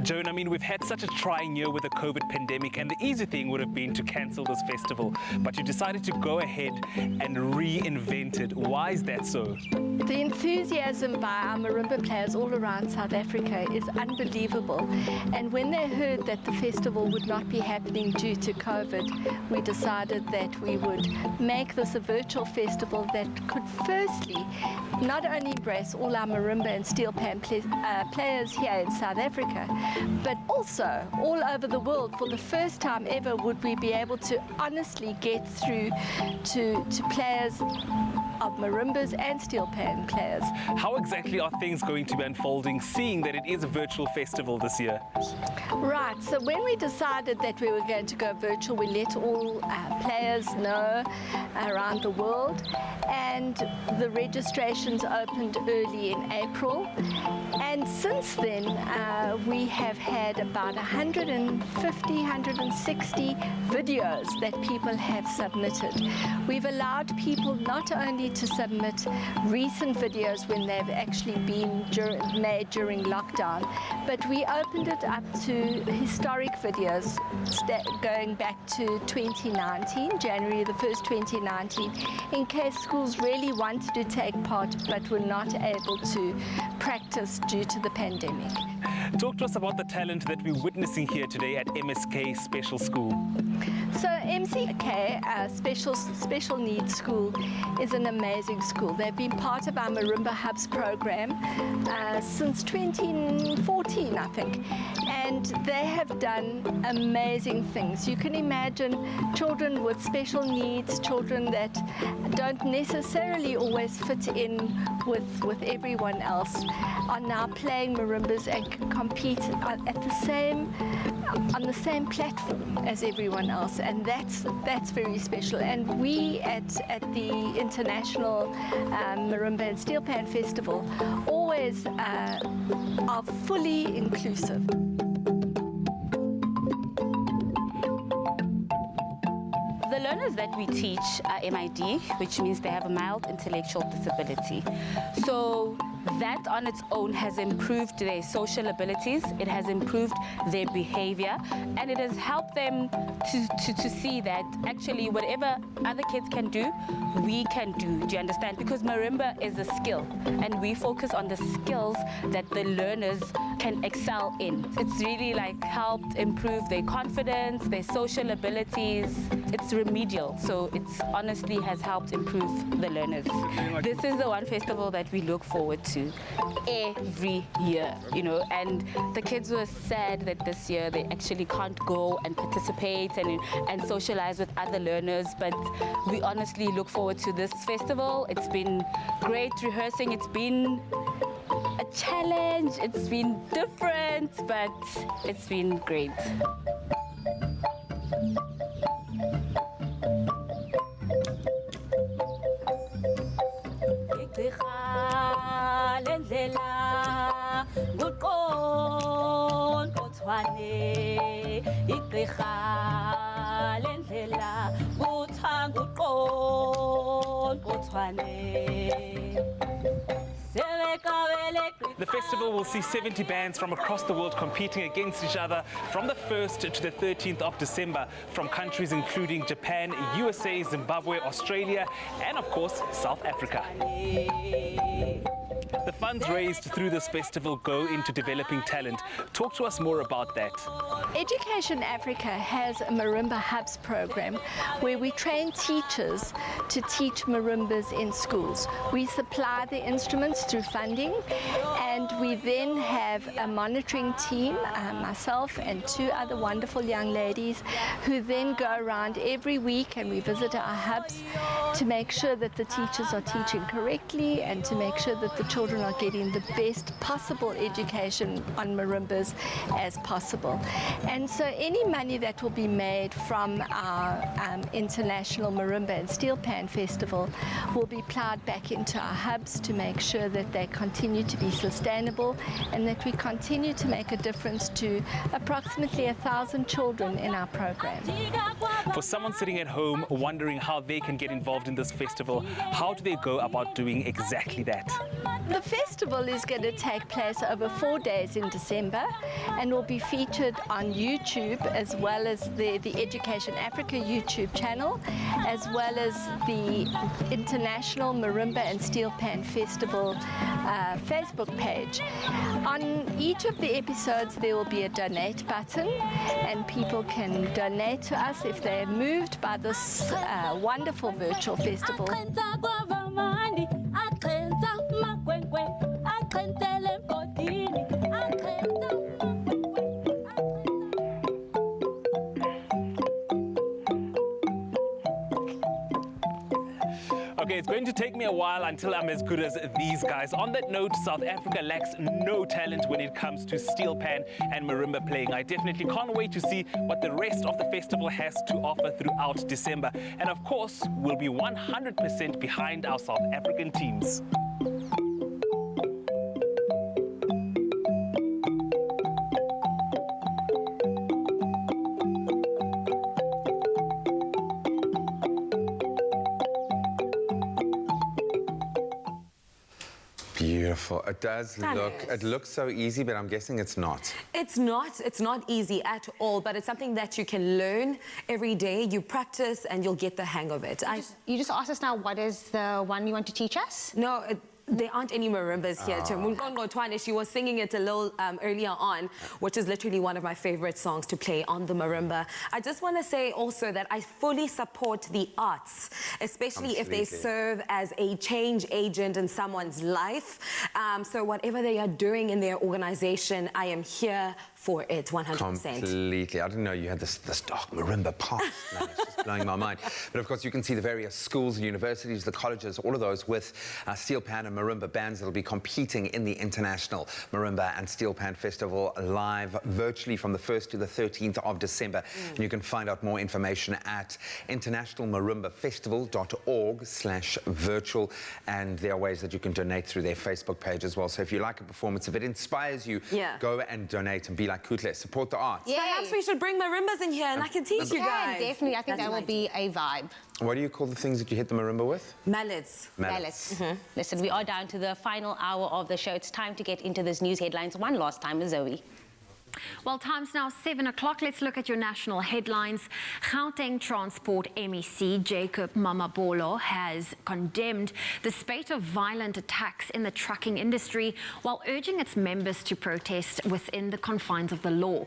Joan, I mean, we've had such a trying year with the COVID pandemic, and the easy thing would have been to cancel this festival. But you decided to go ahead and reinvent it. Why is that so? The enthusiasm by our marimba players all around South Africa is unbelievable. And when they heard that the festival would not be happening due to COVID, we decided that we would make this a virtual festival that could firstly not only embrace all our marimba and steel pan players here in South Africa, but also all over the world. For the first time ever would we be able to honestly get through to players of marimbas and steel pan players. How exactly are things going to be unfolding, seeing that it is a virtual festival this year? Right, so when we decided that we were going to go virtual, we let all players know around the world, and the registrations opened early in April. And since then, we have had about 150, 160 videos that people have submitted. We've allowed people not only to submit recent videos when they've actually been made during lockdown, but we opened it up to historic videos going back to 2019, January the 1st, 2019, in case schools really wanted to take part but were not able to practice due to the pandemic. Talk to us about the talent that we're witnessing here today at MSK Special School. So MCK Special Needs School is an amazing school. They've been part of our Marimba Hubs program since 2014, I think, and they have done amazing things. You can imagine children with special needs, children that don't necessarily always fit in with everyone else, are now playing marimbas and can compete on the same platform as everyone else, and that's very special. And we at the International Marimba and Steel Pan Festival always are fully inclusive. The learners that we teach are MID, which means they have a mild intellectual disability. So that on its own has improved their social abilities, it has improved their behavior, and it has helped them to see that actually whatever other kids can do, we can do. Do you understand? Because marimba is a skill, and we focus on the skills that the learners can excel in. It's really like helped improve their confidence, their social abilities. It's remedial, so it's honestly has helped improve the learners. This is the one festival that we look forward to. to every year, you know. And the kids were sad that this year they actually can't go and participate and socialize with other learners, but we honestly look forward to this festival. It's been great rehearsing. It's been a challenge. It's been different, but it's been great. The festival will see 70 bands from across the world competing against each other from the 1st to the 13th of December from countries including Japan, USA, Zimbabwe, Australia, and of course, South Africa. The funds raised through this festival go into developing talent. Talk to us more about that. Education Africa has a Marimba Hubs program where we train teachers to teach marimbas in schools. We supply the instruments through funding, and we then have a monitoring team, myself and 2 other wonderful young ladies, who then go around every week and we visit our hubs to make sure that the teachers are teaching correctly and to make sure that the children are getting the best possible education on marimbas as possible. And so any money that will be made from our International Marimba and Steel Pan Festival will be plowed back into our hubs to make sure that they continue to be sustainable and that we continue to make a difference to approximately 1,000 children in our program. For someone sitting at home wondering how they can get involved in this festival, how do they go about doing exactly that? The festival is going to take place over 4 days in December and will be featured on YouTube as well as the Education Africa YouTube channel, as well as the International Marimba and Steel Pan Festival Facebook page. On each of the episodes there will be a donate button and people can donate to us if they're moved by this wonderful virtual festival. Okay, it's going to take me a while until I'm as good as these guys. On that note, South Africa lacks no talent when it comes to steel pan and marimba playing. I definitely can't wait to see what the rest of the festival has to offer throughout December. And of course, we'll be 100% behind our South African teams. Beautiful. It does look, it looks so easy, but I'm guessing it's not. It's not easy at all, but it's something that you can learn every day. You practice and you'll get the hang of it. You just asked us now, what is the one you want to teach us? No, there aren't any marimbas here. She was singing it a little earlier on, which is literally one of my favorite songs to play on the marimba. I just want to say also that I fully support the arts, especially if they serve as a change agent in someone's life. So whatever they are doing in their organization, I am here for it, 100%. Completely. I didn't know you had this dark marimba past. No, it's just blowing my mind. But of course, you can see the various schools and universities, the colleges, all of those with steel pan and marimba bands that will be competing in the International Marimba and Steel Pan Festival live virtually from the 1st to the 13th of December. And you can find out more information at internationalmarimbafestival.org/virtual. And there are ways that you can donate through their Facebook page as well. So if you like a performance, if it inspires you, go and donate and be like Kutle, support the arts. Yeah, perhaps we should bring marimbas in here and I can teach you guys. Definitely. I think that will be a vibe. What do you call the things that you hit the marimba with? Mallets. Mallets. Listen, we are down to the final hour of the show. It's time to get into this news headlines one last time with Zoe. Well, time's now 7 o'clock. Let's look at your national headlines. Gauteng Transport MEC Jacob Mamabolo has condemned the spate of violent attacks in the trucking industry while urging its members to protest within the confines of the law.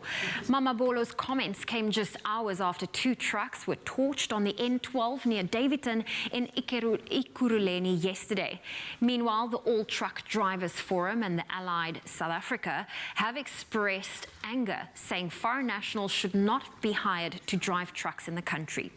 Mamabolo's comments came just hours after 2 trucks were torched on the N12 near Davidton in Ekurhuleni yesterday. Meanwhile, the All Truck Drivers Forum and the Allied South Africa have expressed anger, saying foreign nationals should not be hired to drive trucks in the country.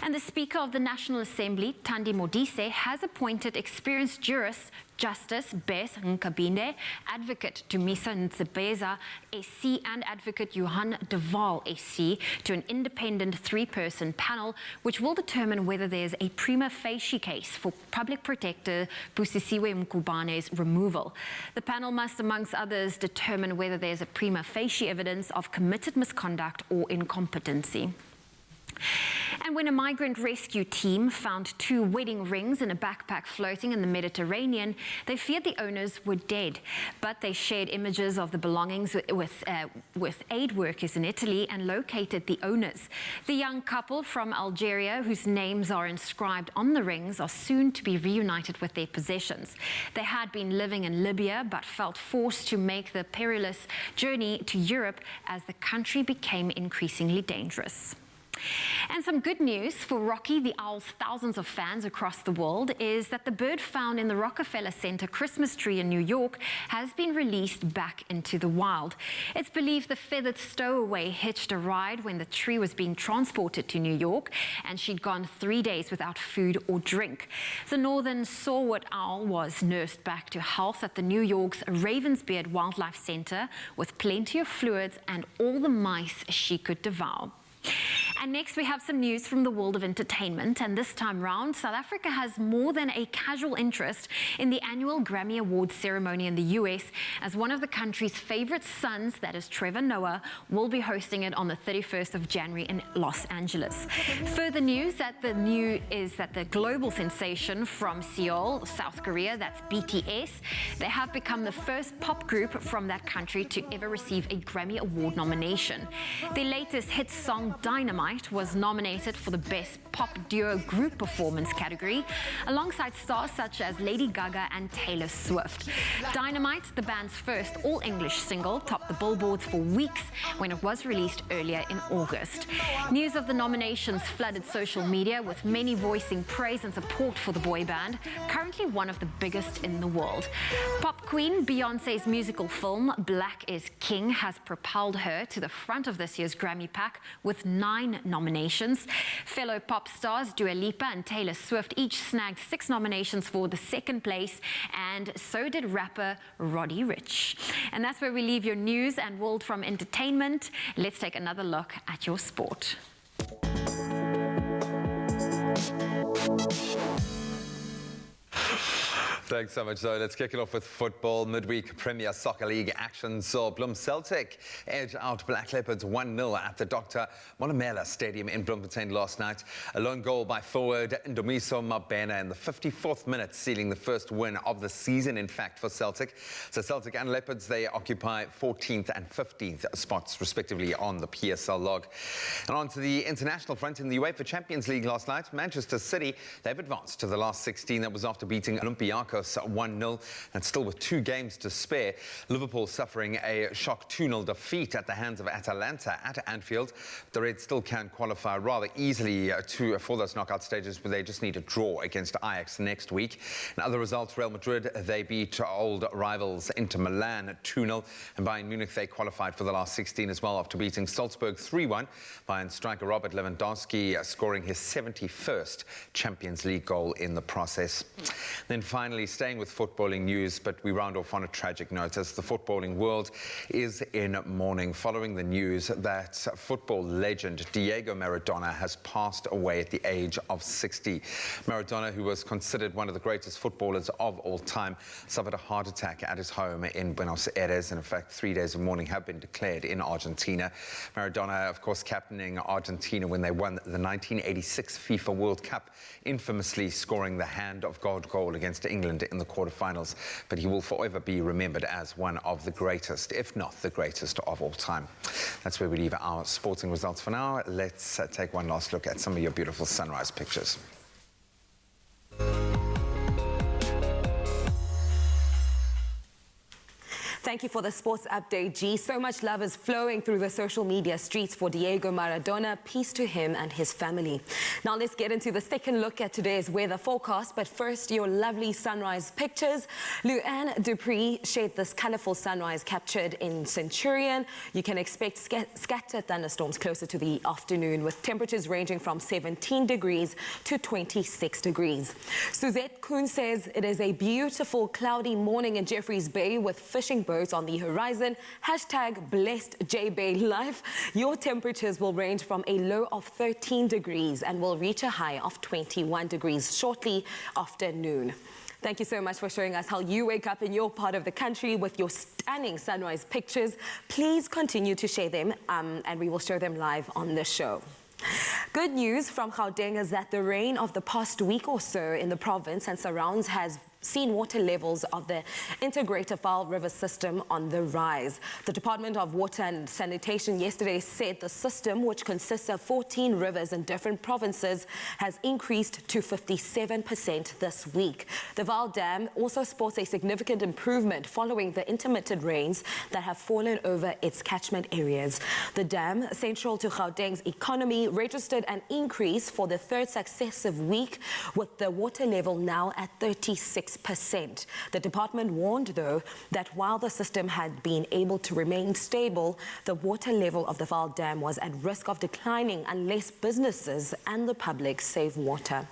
And the Speaker of the National Assembly, Thandi Modise, has appointed experienced jurist Justice Bess Nkabinde, Advocate Dumisa Ntsebeza SC and Advocate Johan de Waal SC to an independent 3-person panel which will determine whether there's a prima facie case for Public Protector Busisiwe Mkubane's removal. The panel must, amongst others, determine whether there's a prima facie evidence of committed misconduct or incompetency. And when a migrant rescue team found 2 wedding rings in a backpack floating in the Mediterranean, they feared the owners were dead. But they shared images of the belongings with aid workers in Italy and located the owners. The young couple from Algeria, whose names are inscribed on the rings, are soon to be reunited with their possessions. They had been living in Libya but felt forced to make the perilous journey to Europe as the country became increasingly dangerous. And some good news for Rocky the Owl's thousands of fans across the world is that the bird found in the Rockefeller Center Christmas tree in New York has been released back into the wild. It's believed the feathered stowaway hitched a ride when the tree was being transported to New York, and she'd gone 3 days without food or drink. The northern sawwood owl was nursed back to health at the New York's Ravensbeard Wildlife Center with plenty of fluids and all the mice she could devour. And next we have some news from the world of entertainment, and this time round South Africa has more than a casual interest in the annual Grammy Awards ceremony in the US, as one of the country's favorite sons, that is Trevor Noah, will be hosting it on the 31st of January in Los Angeles. Further news is that the global sensation from Seoul, South Korea, that's BTS, they have become the first pop group from that country to ever receive a Grammy Award nomination. Their latest hit song Dynamite was nominated for the Best Pop Duo Group Performance category, alongside stars such as Lady Gaga and Taylor Swift. Dynamite, the band's first all-English single, topped the billboards for weeks when it was released earlier in August. News of the nominations flooded social media, with many voicing praise and support for the boy band, currently one of the biggest in the world. Pop queen Beyoncé's musical film Black is King has propelled her to the front of this year's Grammy pack with 9 nominations. Fellow pop stars Dua Lipa and Taylor Swift each snagged 6 nominations for the second place, and so did rapper Roddy Ricch. And that's where we leave your news and world from entertainment. Let's take another look at your sport. Thanks so much, Zoe. Let's kick it off with football. Midweek Premier Soccer League action saw Bloem Celtic edge out Black Leopards 1-0 at the Dr. Molamela Stadium in Bloemfontein last night. A lone goal by forward Ndumiso Mabena in the 54th minute, sealing the first win of the season, in fact, for Celtic. So Celtic and Leopards, they occupy 14th and 15th spots, respectively, on the PSL log. And on to the international front in the UEFA Champions League last night. Manchester City, they've advanced to the last 16. That was after beating Olympiacos 1-0, and still with 2 games to spare. Liverpool suffering a shock 2-0 defeat at the hands of Atalanta at Anfield. The Reds still can qualify rather easily for those knockout stages, but they just need a draw against Ajax next week. In other results, Real Madrid, they beat old rivals Inter Milan 2-0, and Bayern Munich, they qualified for the last 16 as well after beating Salzburg 3-1. Bayern striker Robert Lewandowski scoring his 71st Champions League goal in the process. Then finally, staying with footballing news, but we round off on a tragic note as the footballing world is in mourning following the news that football legend Diego Maradona has passed away at the age of 60. Maradona, who was considered one of the greatest footballers of all time, suffered a heart attack at his home in Buenos Aires, and in fact 3 days of mourning have been declared in Argentina. Maradona, of course, captaining Argentina when they won the 1986 FIFA World Cup, infamously scoring the hand of God goal against England Zealand in the quarterfinals, but he will forever be remembered as one of the greatest, if not the greatest of all time. That's where we leave our sporting results for now. Let's take one last look at some of your beautiful sunrise pictures. Thank you for the sports update, G. So much love is flowing through the social media streets for Diego Maradona. Peace to him and his family. Now let's get into the second look at today's weather forecast. But first, your lovely sunrise pictures. Luann Dupree shared this colorful sunrise captured in Centurion. You can expect scattered thunderstorms closer to the afternoon, with temperatures ranging from 17 degrees to 26 degrees. Suzette Kuhn says it is a beautiful cloudy morning in Jeffreys Bay with fishing boats on the horizon. Hashtag blessed JBay life. Your temperatures will range from a low of 13 degrees and will reach a high of 21 degrees shortly after noon. Thank you so much for showing us how you wake up in your part of the country with your stunning sunrise pictures. Please continue to share them and we will show them live on the show. Good news from Gauteng is that the rain of the past week or so in the province and surrounds has seen water levels of the integrated Vaal River system on the rise. The Department of Water and Sanitation yesterday said the system, which consists of 14 rivers in different provinces, has increased to 57% this week. The Vaal Dam also sports a significant improvement following the intermittent rains that have fallen over its catchment areas. The dam, central to Gauteng's economy, registered an increase for the third successive week, with the water level now at 36%. The department warned, though, that while the system had been able to remain stable, the water level of the Vaal Dam was at risk of declining unless businesses and the public save water.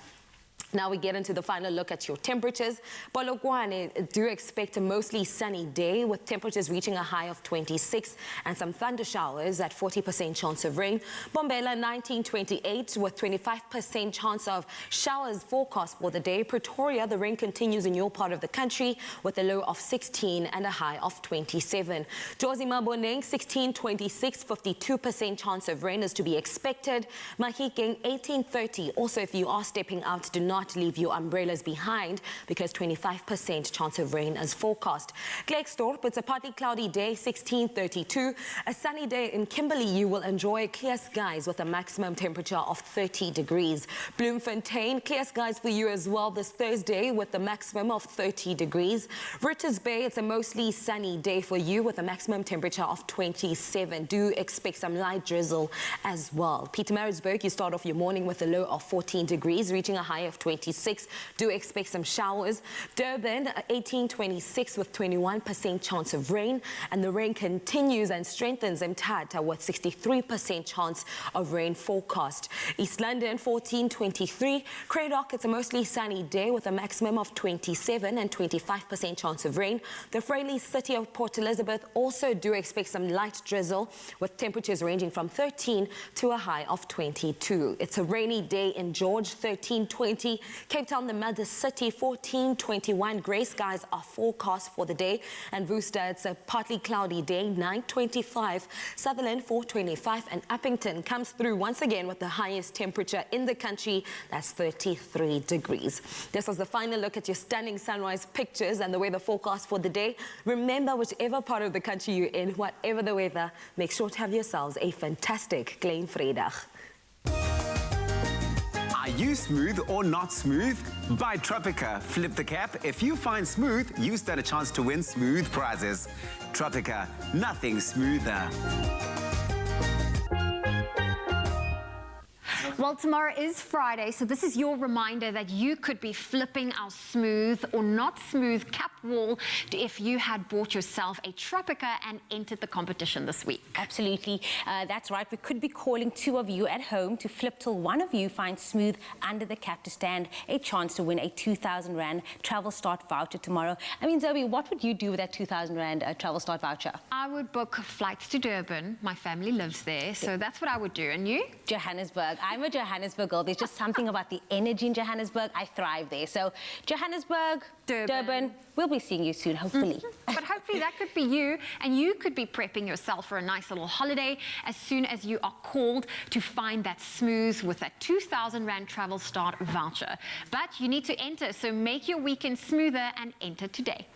Now we get into the final look at your temperatures. Polokwane do expect a mostly sunny day with temperatures reaching a high of 26 and some thunder showers at 40% chance of rain. Bombela 1928 with 25% chance of showers forecast for the day. Pretoria, the rain continues in your part of the country with a low of 16 and a high of 27. Jozi Maboneng 1626, 52% chance of rain is to be expected. Mahikeng 1830, also if you are stepping out, do not leave your umbrellas behind because 25% chance of rain is forecast. Klerksdorp, it's a partly cloudy day, 1632. A sunny day in Kimberley, you will enjoy clear skies with a maximum temperature of 30 degrees. Bloemfontein, clear skies for you as well this Thursday with a maximum of 30 degrees. Richards Bay, it's a mostly sunny day for you with a maximum temperature of 27. Do expect some light drizzle as well. Pietermaritzburg, you start off your morning with a low of 14 degrees, reaching a high of 26. Do expect some showers. Durban 1826 with 21% chance of rain, and the rain continues and strengthens in Mthatha with 63% chance of rain forecast. East London 1423. Cradock, it's a mostly sunny day with a maximum of 27 and 25% chance of rain. The friendly city of Port Elizabeth also do expect some light drizzle with temperatures ranging from 13 to a high of 22. It's a rainy day in George 1320. Cape Town, the mother city, 1421. Grey skies are forecast for the day. And Worcester, it's a partly cloudy day, 925. Sutherland, 425. And Uppington comes through once again with the highest temperature in the country. That's 33 degrees. This was the final look at your stunning sunrise pictures and the weather forecast for the day. Remember, whichever part of the country you're in, whatever the weather, make sure to have yourselves a fantastic Klein Vrydag. Are you smooth or not smooth? Buy Tropica. Flip the cap. If you find smooth, you stand a chance to win smooth prizes. Tropica, nothing smoother. Well, tomorrow is Friday, so this is your reminder that you could be flipping our smooth or not smooth cap wall if you had bought yourself a Tropica and entered the competition this week. Absolutely. That's right. We could be calling two of you at home to flip till one of you finds smooth under the cap to stand a chance to win a 2,000 Rand travel start voucher tomorrow. I mean, Zoe, what would you do with that 2,000 Rand travel start voucher? I would book flights to Durban. My family lives there, so that's what I would do. And you? Johannesburg. I'm a Johannesburg girl. There's just something about the energy in Johannesburg. I thrive there. So Johannesburg, Durban, we'll be seeing you soon, hopefully. But hopefully that could be you, and you could be prepping yourself for a nice little holiday as soon as you are called to find that smooth with that 2,000 Rand travel start voucher. But you need to enter, so make your weekend smoother and enter today.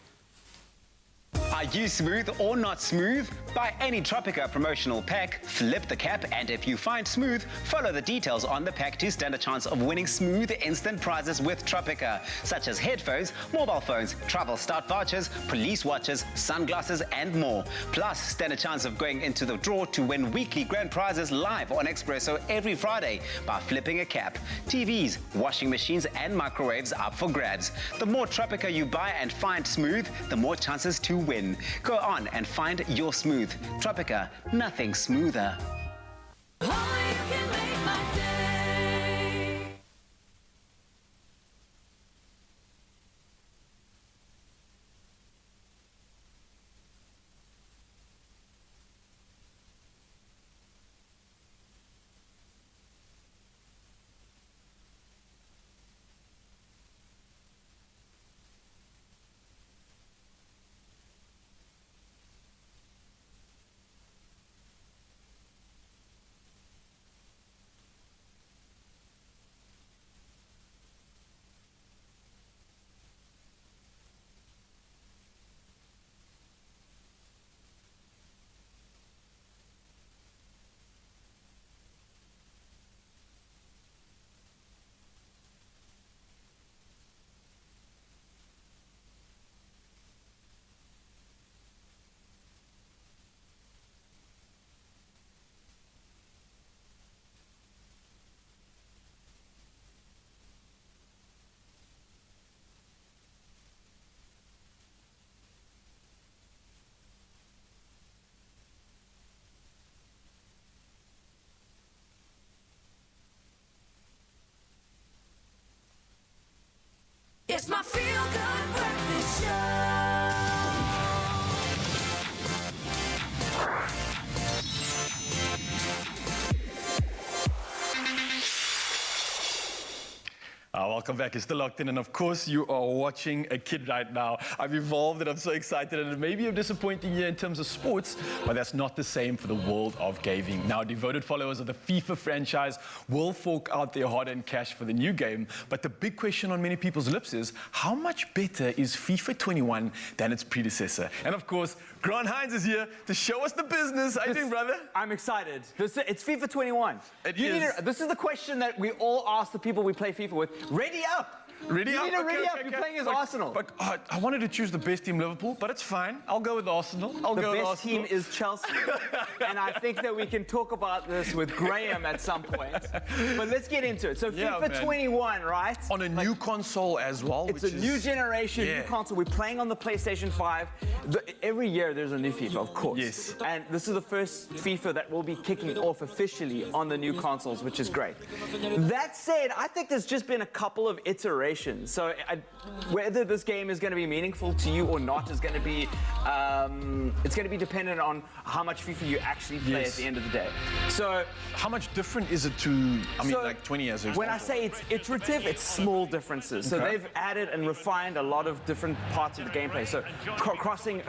Are you smooth or not smooth? Buy any Tropica promotional pack, flip the cap, and if you find smooth, follow the details on the pack to stand a chance of winning smooth instant prizes with Tropica, such as headphones, mobile phones, travel start vouchers, police watches, sunglasses, and more. Plus, stand a chance of going into the draw to win weekly grand prizes live on Expresso every Friday by flipping a cap. TVs, washing machines, and microwaves up for grabs. The more Tropica you buy and find smooth, the more chances to win. Go on and find your smooth. Tropica, nothing smoother. It's my feel-good breakfast show. Welcome back. You're still locked in, and of course, you are watching a kid right now. I've evolved, and I'm so excited. And it may be a disappointing year in terms of sports, but that's not the same for the world of gaming. Now, devoted followers of the FIFA franchise will fork out their hard-earned cash for the new game. But the big question on many people's lips is, how much better is FIFA 21 than its predecessor? And of course, Grant Hines is here to show us the business. How you doing, brother? I'm excited. It's FIFA 21. This is the question that we all ask the people we play FIFA with. Ready up! Ready up? You need to ready up. You're playing as Arsenal. But I wanted to choose the best team, Liverpool, but it's fine. I'll go with Arsenal. The best team is Chelsea. And I think that we can talk about this with Graham at some point. But let's get into it. So FIFA 21, right? On a new console as well. It's a new generation, new console. We're playing on the PlayStation 5. Every year there's a new FIFA, of course. Yes. And this is the first FIFA that will be kicking off officially on the new consoles, which is great. That said, I think there's just been a couple of iterations. So whether this game is going to be meaningful to you or not is going to be, it's going to be dependent on how much FIFA you actually play at the end of the day. So how much different is it to, I mean, like 20 years ago? When I say it's iterative, it's small differences. So they've added and refined a lot of different parts of the gameplay. So crossing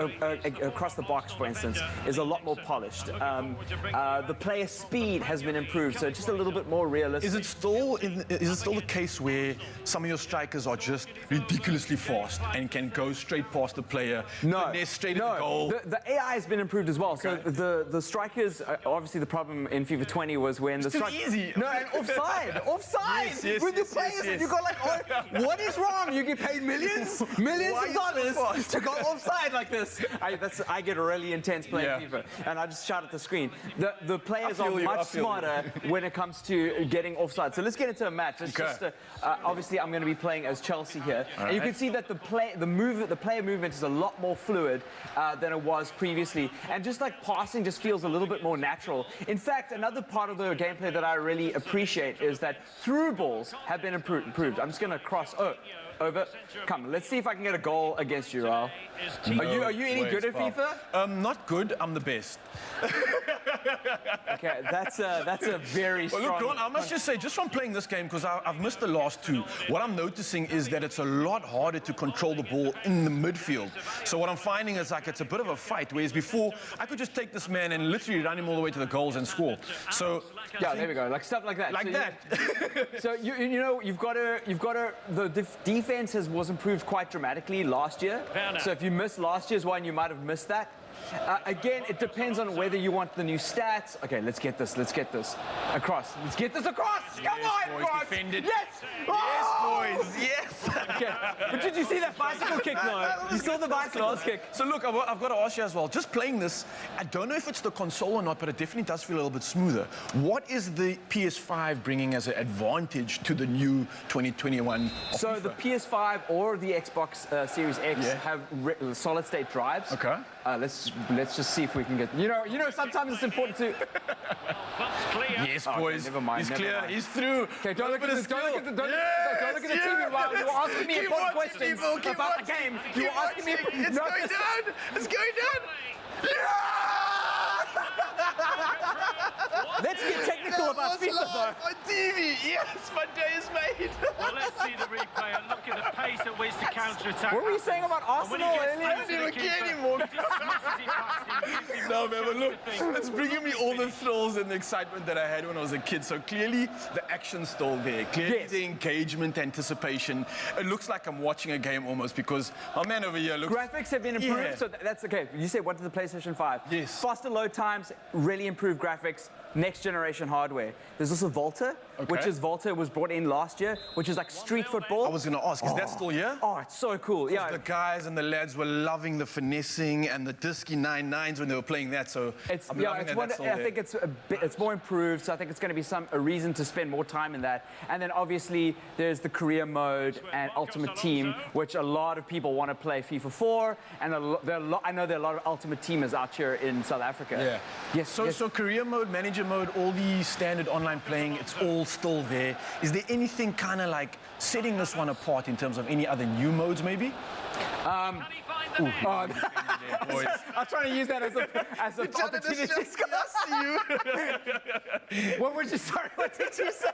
across the box, for instance, is a lot more polished. The player speed has been improved, so just a little bit more realistic. Is it still the case where some of your strikers are just ridiculously fast and can go straight past the player? No, straight into goal. The AI has been improved as well. So the strikers, obviously the problem in FIFA 20 was when it's the too easy. No, and offside. Yes, with your players, and you go like, oh, what is wrong? You get paid millions of dollars to go offside like this. I get really intense playing FIFA, and I just shout at the screen. The players are much smarter when it comes to getting offside. So let's get into a match. Let's just obviously I'm going to be playing as Chelsea here, and you can see that the player movement is a lot more fluid than it was previously, and just like passing just feels a little bit more natural. In fact, another part of the gameplay that I really appreciate is that through balls have been improved. I'm just going to cross. Over. Come, let's see if I can get a goal against you, Raul. Are you any good at FIFA? Not good. I'm the best. Okay, that's a very strong... Well, look, Ron, I must just say, just from playing this game, because I've missed the last two, what I'm noticing is that it's a lot harder to control the ball in the midfield. So what I'm finding is like it's a bit of a fight, whereas before, I could just take this man and literally run him all the way to the goals and score. So... Yeah, there we go, like stuff like that. Like so that. So you know, you've got to. The defense was improved quite dramatically last year. So if you missed last year's one, you might have missed that. Again, it depends on whether you want the new stats. Okay, let's get this across. Let's get this across. Come on, boys, defended. Yes. Yes, boys. Yes. Okay. But did you see that bicycle kick? No. You saw the bicycle kick. So look, I've got to ask you as well. Just playing this, I don't know if it's the console or not, but it definitely does feel a little bit smoother. What is the PS5 bringing as an advantage to the new 2021? So FIFA? the PS5 or the Xbox Series X have solid-state drives. Okay. Let's just see if we can get. You know, sometimes it's important to. Yes, boys. Never mind. He's clear. He's through. Okay, don't look at the TV while you're asking me important questions about the game. You're asking me. It's going down. It's going down. Let's get technical about FIFA, though. On TV. Yes, my day is made. Well, let's see the replay and look at the pace at which the counter-attack. What were you saying about Arsenal earlier? I don't even care anymore. No, man, but look, it's bringing me all the thrills and the excitement that I had when I was a kid. So clearly, the action's still there. Clearly, the engagement, anticipation. It looks like I'm watching a game almost because my man over here looks... Graphics have been improved, so that's okay. You said what did the PlayStation 5? Yes. Faster load times, really improved graphics, next generation hardware. There's also Volta, which is Volta was brought in last year, which is like street football. I was going to ask, is that still here? Oh, it's so cool. Yeah. The guys and the lads were loving the finessing and the disky 9-9s when they were playing that, so I'm loving that that's still there. I think it's more improved, so I think it's going to be a reason to spend more time in that. And then obviously there's the career mode and Ultimate Team, which a lot of people want to play FIFA 4, and I know there are a lot of Ultimate Teamers out here in South Africa. Yeah. Yes. So career mode, manager mode, all the standard online playing, it's all still there. Is there anything kind of like setting this one apart in terms of any other new modes, maybe? I'm trying to use that as an opportunity to discuss you. What did you say?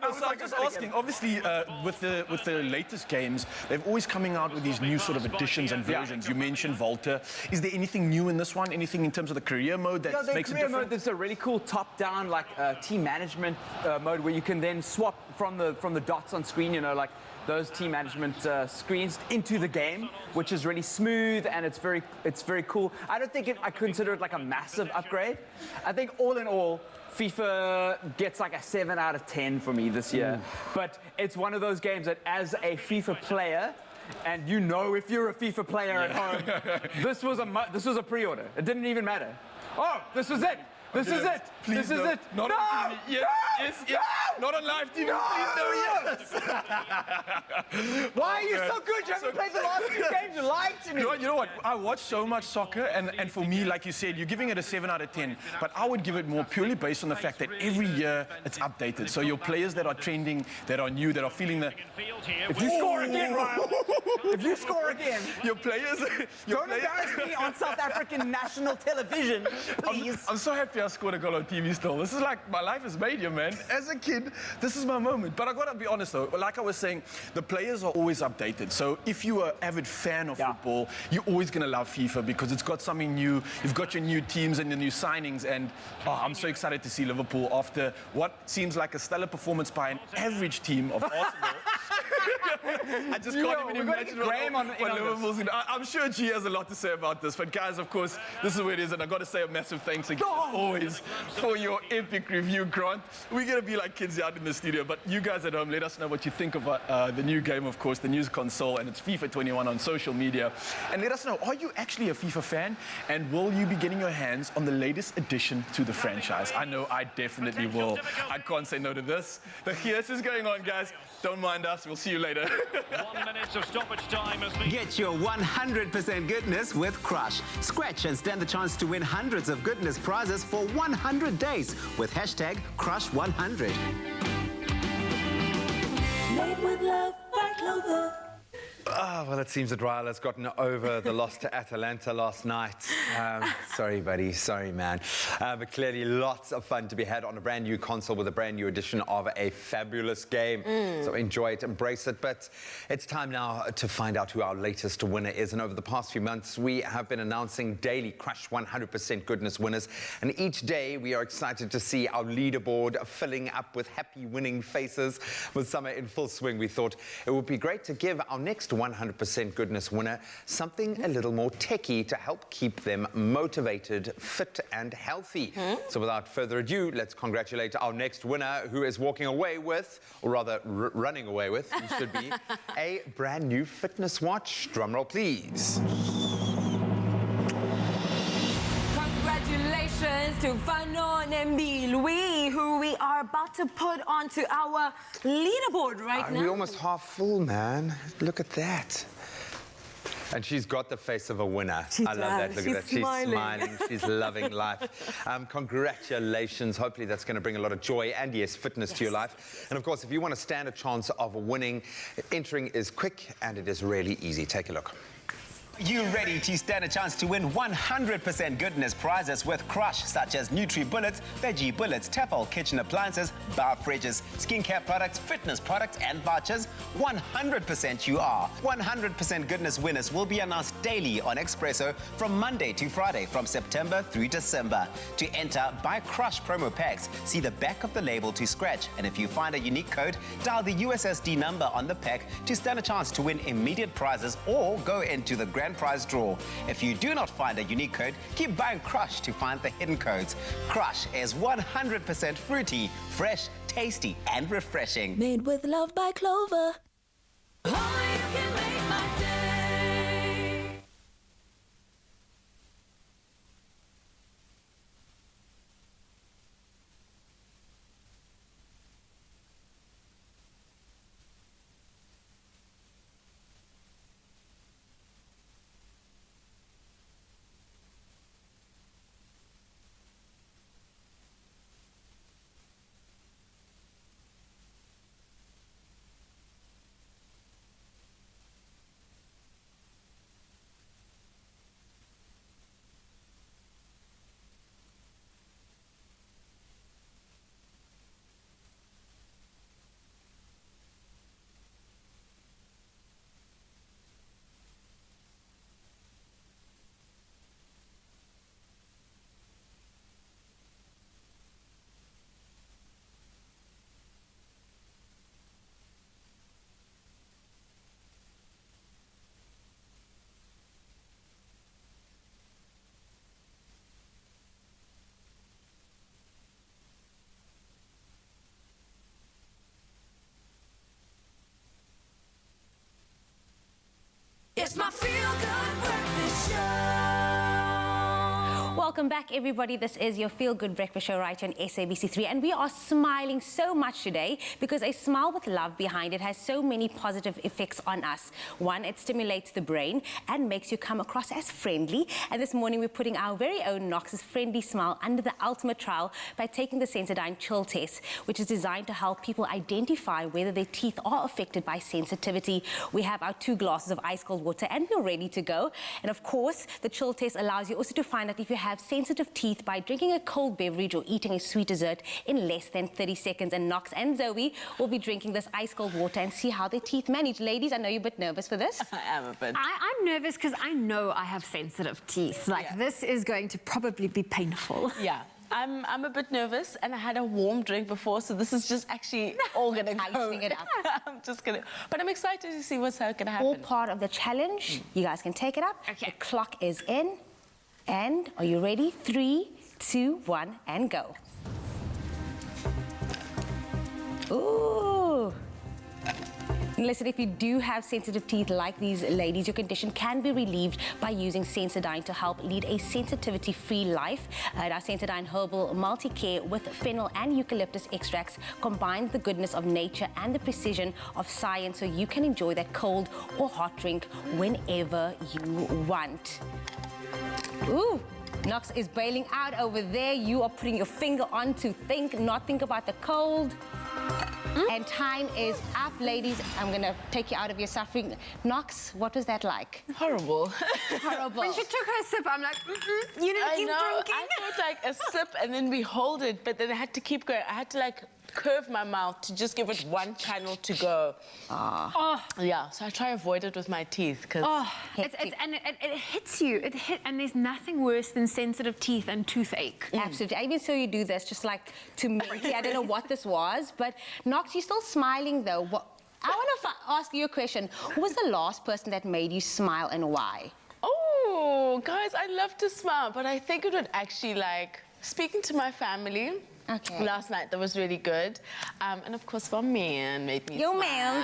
I was just asking, obviously, with the latest games, they've always coming out with these new sort of additions and versions. You mentioned Volta. Is there anything new in this one? Anything in terms of the career mode that makes it different? Mode, there's a really cool top-down like team management mode where you can then swap from the dots on screen, you know, like those team management screens into the game, which is really smooth and it's very cool. I don't think I consider it like a massive upgrade. I think all in all, FIFA gets like a 7 out of 10 for me this year. But it's one of those games that as a FIFA player, and you know if you're a FIFA player at home, this was a pre-order. It didn't even matter. Oh, this was it. This is it. Please this is it. Not on TV. Yes, yes. Not on live TV. Please no. Yes. Why are you so good? You haven't played the last 2 games. You lied to me. You know what? I watch so much soccer, and for me, like you said, you're giving it a 7 out of 10. But I would give it more purely based on the fact that every year it's updated. So your players that are trending, that are new, that are feeling the. If you score again, Ryan. If you score again, your players. Don't embarrass me on South African national television, please. I'm so happy I scored a goal on TV still. This is like, my life is made here, man. As a kid, this is my moment. But I gotta be honest though, like I was saying, the players are always updated. So if you are an avid fan of football, you're always gonna love FIFA because it's got something new. You've got your new teams and your new signings. And I'm so excited to see Liverpool after what seems like a stellar performance by an average team of Arsenal. I just can't even imagine what Liverpool's going to. I'm sure G has a lot to say about this. But guys, of course, this is where it is. And I've got to say a massive thanks again, as always, for your epic review, Grant. We're going to be like kids out in the studio. But you guys at home, let us know what you think about the new game, of course, the new console. And it's FIFA 21 on social media. And let us know, are you actually a FIFA fan? And will you be getting your hands on the latest addition to the franchise? I know I definitely will. I can't say no to this. The Here's is going on, guys. Don't mind us. We'll see you later. 1 minute of stoppage time as we... Get your 100% goodness with Crush. Scratch and stand the chance to win hundreds of goodness prizes for 100 days with hashtag Crush100. Made with love by Clover. Oh, well, it seems that Ryle has gotten over the loss to Atalanta last night. Sorry, buddy. Sorry, man. But clearly lots of fun to be had on a brand new console with a brand new edition of a fabulous game. So enjoy it, embrace it. But it's time now to find out who our latest winner is. And over the past few months, we have been announcing daily Crush 100% Goodness winners. And each day, we are excited to see our leaderboard filling up with happy winning faces. With summer in full swing, we thought it would be great to give our next 100% Goodness winner something a little more techie to help keep them motivated, fit and healthy. So without further ado, let's congratulate our next winner, who is walking away with, or rather running away with, he should be, a brand new fitness watch. Drumroll, please. Congratulations to Fanon and Louis, who we are about to put onto our leaderboard right now. We're almost half full, man. Look at that. And she's got the face of a winner. I love that. Look at that. She's smiling. She's loving life. Congratulations. Hopefully that's going to bring a lot of joy and, yes, fitness to your life. And, of course, if you want to stand a chance of winning, entering is quick and it is really easy. Take a look. You ready to stand a chance to win 100% goodness prizes with Crush, such as Nutri-Bullets, Veggie Bullets, Tefal kitchen appliances, bar fridges, skincare products, fitness products and vouchers? 100% you are. 100% goodness winners will be announced daily on Expresso from Monday to Friday from September through December. To enter, buy Crush promo packs. See the back of the label to scratch, and if you find a unique code, dial the USSD number on the pack to stand a chance to win immediate prizes or go into the grand prize draw. If you do not find a unique code, keep buying Crush to find the hidden codes. Crush is 100% fruity, fresh, tasty and refreshing. Made with love by Clover. It's my feel-good breakfast show. Welcome back, everybody. This is your Feel Good Breakfast Show right on SABC3, and we are smiling so much today because a smile with love behind it has so many positive effects on us. One, it stimulates the brain and makes you come across as friendly. And this morning, we're putting our very own Knox's friendly smile under the ultimate trial by taking the Sensodyne chill test, which is designed to help people identify whether their teeth are affected by sensitivity. We have our 2 glasses of ice cold water and we're ready to go. And of course, the chill test allows you also to find out if you have sensitive teeth by drinking a cold beverage or eating a sweet dessert in less than 30 seconds. And Knox and Zoe will be drinking this ice cold water and see how their teeth manage. Ladies, I know you're a bit nervous for this. I am a bit. I'm nervous because I know I have sensitive teeth. This is going to probably be painful. Yeah. I'm a bit nervous, and I had a warm drink before, so this is just actually all gonna go. Icing it up. I'm just gonna, but I'm excited to see what's gonna happen. All part of the challenge. You guys can take it up. Okay. The clock is in, and are you ready? 3, 2, 1, and go. Ooh. Listen, if you do have sensitive teeth like these ladies, your condition can be relieved by using Sensodyne to help lead a sensitivity-free life. Our Sensodyne Herbal Multi-Care with fennel and eucalyptus extracts combines the goodness of nature and the precision of science so you can enjoy that cold or hot drink whenever you want. Ooh. Knox is bailing out over there. You are putting your finger on to think, not think about the cold. And time is up, ladies. I'm going to take you out of your suffering. Knox, what was that like? Horrible. Horrible. When she took her sip, I'm like, you didn't keep drinking. I thought like a sip and then we hold it, but then I had to keep going. I had to like curve my mouth to just give it one channel to go. Yeah, so I try to avoid it with my teeth because it hits you. And there's nothing worse than sensitive teeth and toothache. Absolutely. I even saw you do this just like to me. I don't know what this was, but Knox, you're still smiling though. I want to ask you a question. Who was the last person that made you smile and why? Oh, guys, I love to smile, but I think it would actually like speaking to my family. Okay. Last night, that was really good. And of course, my man made me Your smile.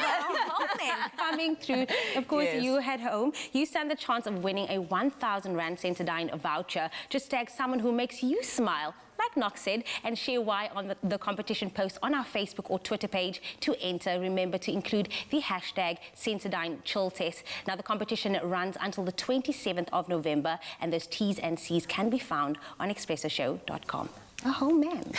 man coming through. Of course, Yes. you head home. You stand the chance of winning a 1,000 Rand Sensodyne voucher. Just tag someone who makes you smile, like Knox said, and share why on the competition post on our Facebook or Twitter page. To enter, remember to include the hashtag Sensodyne Chill Test. Now, the competition runs until the 27th of November, and those T's and C's can be found on expressoshow.com. Oh, man.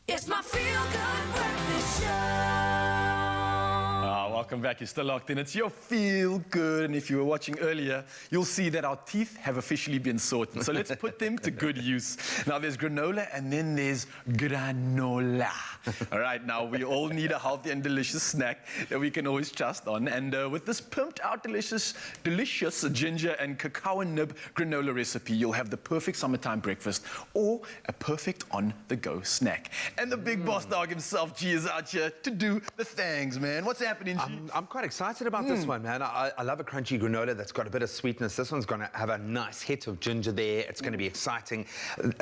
It's my feel-good breakfast show. Welcome back. You're still locked in. It's your Feel Good. And if you were watching earlier, you'll see that our teeth have officially been sorted. So let's put them to good use. Now, there's granola and then there's granola. All right, now we all need a healthy and delicious snack that we can always trust on. And with this pumped out delicious ginger and cacao nib granola recipe, you'll have the perfect summertime breakfast or a perfect on-the-go snack. And the big boss dog himself, G, is out here to do the things, man. What's happening, G? I'm quite excited about this one, man. I love a crunchy granola that's got a bit of sweetness. This one's going to have a nice hit of ginger there. It's going to be exciting.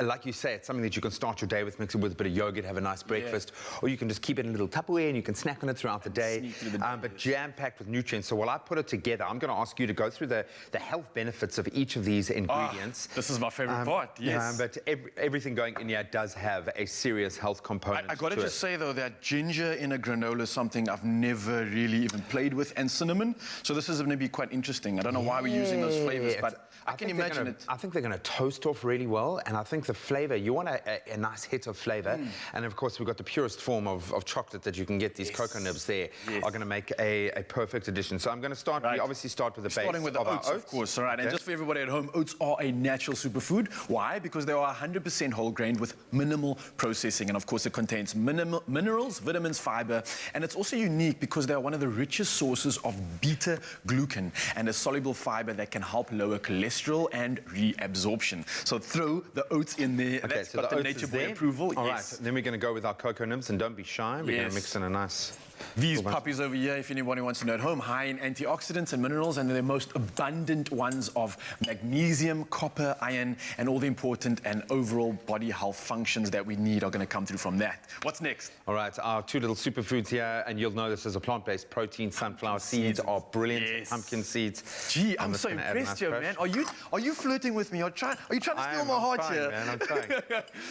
Like you say, it's something that you can start your day with, mix it with a bit of yogurt, have a nice breakfast, or you can just keep it in a little Tupperware and you can snack on it throughout the day. But jam-packed with nutrients. So while I put it together, I'm going to ask you to go through the health benefits of each of these ingredients. This is my favorite part, yes. But everything going in here does have a serious health component. I got to just say, though, that ginger in a granola is something I've never really even played with, and cinnamon. So this is going to be quite interesting. I don't know why we're using those flavors, but I can imagine it. I think they're going to toast off really well, and I think the flavor, you want a nice hit of flavor. And of course, we've got the purest form of chocolate that you can get. These cocoa nibs there are going to make a perfect addition. So I'm going to start, we obviously start with the base. Starting with the oats, of course, all right. And just for everybody at home, oats are a natural superfood. Why? Because they are 100% whole grain with minimal processing. And of course, it contains minerals, vitamins, fiber. And it's also unique because they are one of the richest sources of beta-glucan and a soluble fiber that can help lower cholesterol and reabsorption. So throw the oats in there. Okay, That's so got the Nature Boy approval. All right, then we're going to go with our cocoa nibs, and don't be shy. We're going to mix in a nice... These puppies over here, if anybody wants to know at home, high in antioxidants and minerals, and they're the most abundant ones of magnesium, copper, iron, and all the important and overall body health functions that we need are going to come through from that. What's next? All right, our two little superfoods here, and you'll know this as a plant-based protein. protein. Sunflower seeds are brilliant. Yes. Pumpkin seeds. Gee, I'm just so gonna add impressed nice here, crush. man. Are you flirting with me? Are you trying to steal my heart trying, here? Man, I'm trying.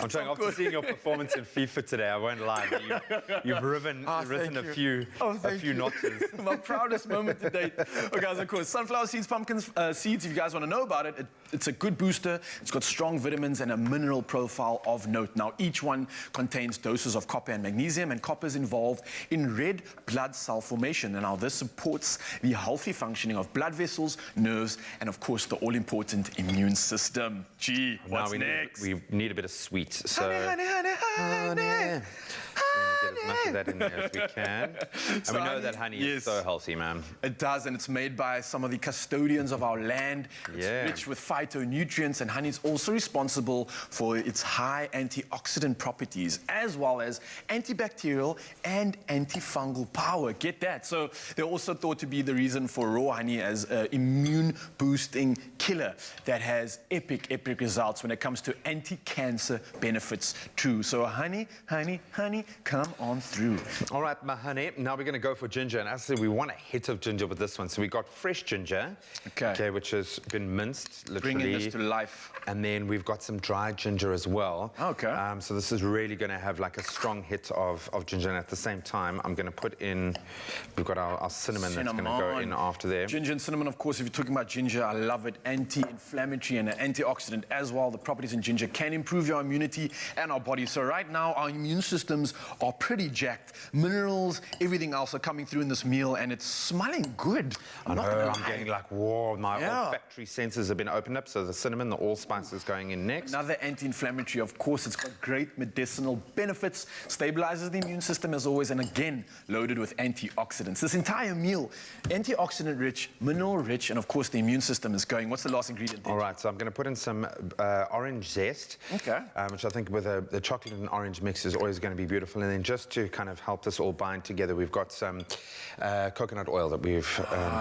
I'm trying. After seeing your performance in FIFA today, I won't lie. You've risen a few notches. My proudest moment to date. Okay, guys, of course, sunflower seeds, pumpkin seeds. If you guys want to know about it, it's a good booster. It's got strong vitamins and a mineral profile of note. Now, each one contains doses of copper and magnesium, and copper is involved in red blood cell formation. And now this supports the healthy functioning of blood vessels, nerves, and of course, the all-important immune system. Gee, what's next? We need a bit of sweet. So, honey. Get as much of that in there as we can. And we know that honey is so healthy, man. It does, and it's made by some of the custodians of our land. It's rich with phytonutrients, and honey is also responsible for its high antioxidant properties, as well as antibacterial and antifungal power. Get that? So they're also thought to be the reason for raw honey as an immune-boosting killer that has epic results when it comes to anti-cancer benefits too. So honey, come on through. All right, my honey. Now we're going to go for ginger, and as I said, we want a hit of ginger with this one. So we got fresh ginger, okay, which has been minced, literally. Bringing this to life. And then we've got some dried ginger as well. Okay. So this is really going to have like a strong hit of ginger, and at the same time, I'm going to put in. We've got our cinnamon that's going to go in after there. Ginger and cinnamon, of course. If you're talking about ginger, I love it. Anti-inflammatory and an antioxidant as well. The properties in ginger can improve your immunity and our body. So right now, our immune systems are pretty jacked. Minerals, everything else are coming through in this meal, and it's smelling good. I know, I'm getting like, whoa, my olfactory senses have been opened up. So the cinnamon, the allspice is going in next. Another anti-inflammatory, of course. It's got great medicinal benefits, stabilizes the immune system as always, and again, loaded with antioxidants. This entire meal, antioxidant-rich, mineral-rich, and of course, the immune system is going. What's the last ingredient there? All right, so I'm going to put in some orange zest, which I think with the chocolate and orange mix is always going to be beautiful. And then just to kind of help this all bind together, we've got some coconut oil that we've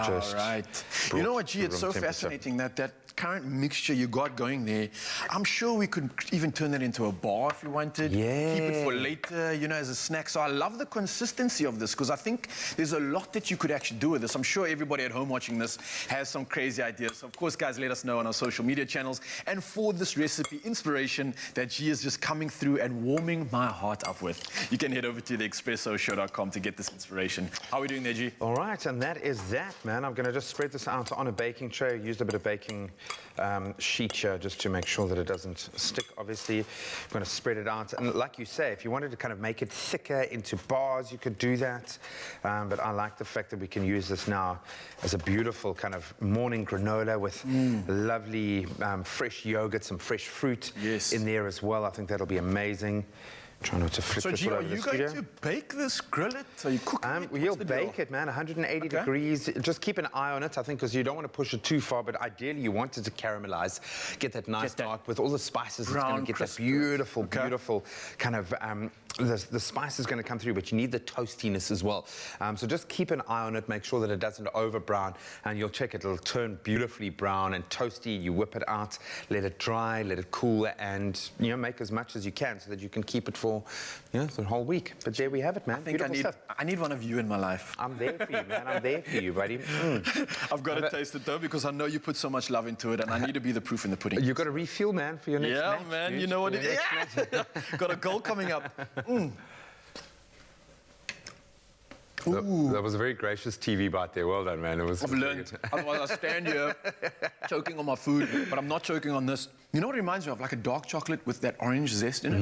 just You know what, G, it's so fascinating that current mixture you got going there. I'm sure we could even turn that into a bar if you wanted. Yeah. Keep it for later, you know, as a snack. So I love the consistency of this because I think there's a lot that you could actually do with this. I'm sure everybody at home watching this has some crazy ideas. So of course, guys, let us know on our social media channels. And for this recipe inspiration that G is just coming through and warming my heart up with, you can head over to theexpressoshow.com to get this inspiration. How are we doing there, G? All right, and that is that, man. I'm going to just spread this out on a baking tray. Used a bit of baking sheet here just to make sure that it doesn't stick, obviously. I'm going to spread it out. And like you say, if you wanted to kind of make it thicker into bars, you could do that. But I like the fact that we can use this now as a beautiful kind of morning granola with lovely fresh yogurt, some fresh fruit in there as well. I think that'll be amazing. Try not to flip this all over the studio. So, G, are you going to bake this, grill it? Are you cooking it? We'll bake it, man, 180 degrees. Just keep an eye on it, I think, because you don't want to push it too far, but ideally you want it to caramelize, get that nice dark with all the spices. It's going to get that beautiful, beautiful kind of, the spice is going to come through, but you need the toastiness as well. So just keep an eye on it, make sure that it doesn't over brown, and you'll check it. It'll turn beautifully brown and toasty. You whip it out, let it dry, let it cool, and, you know, make as much as you can so that you can keep it for, you know, the whole week. But there we have it, man. I think I need one of you in my life. I'm there for you, man. I'm there for you, buddy. I've got to taste it, though, because I know you put so much love into it, and I need to be the proof in the pudding. You've got to refuel, man, for your next match. Yeah, man, dude. you know what it is. Got a goal coming up. That was a very gracious TV bite there. Well done, man. I've learned. Otherwise, I stand here choking on my food, but I'm not choking on this. You know what it reminds me of? Like a dark chocolate with that orange zest in it.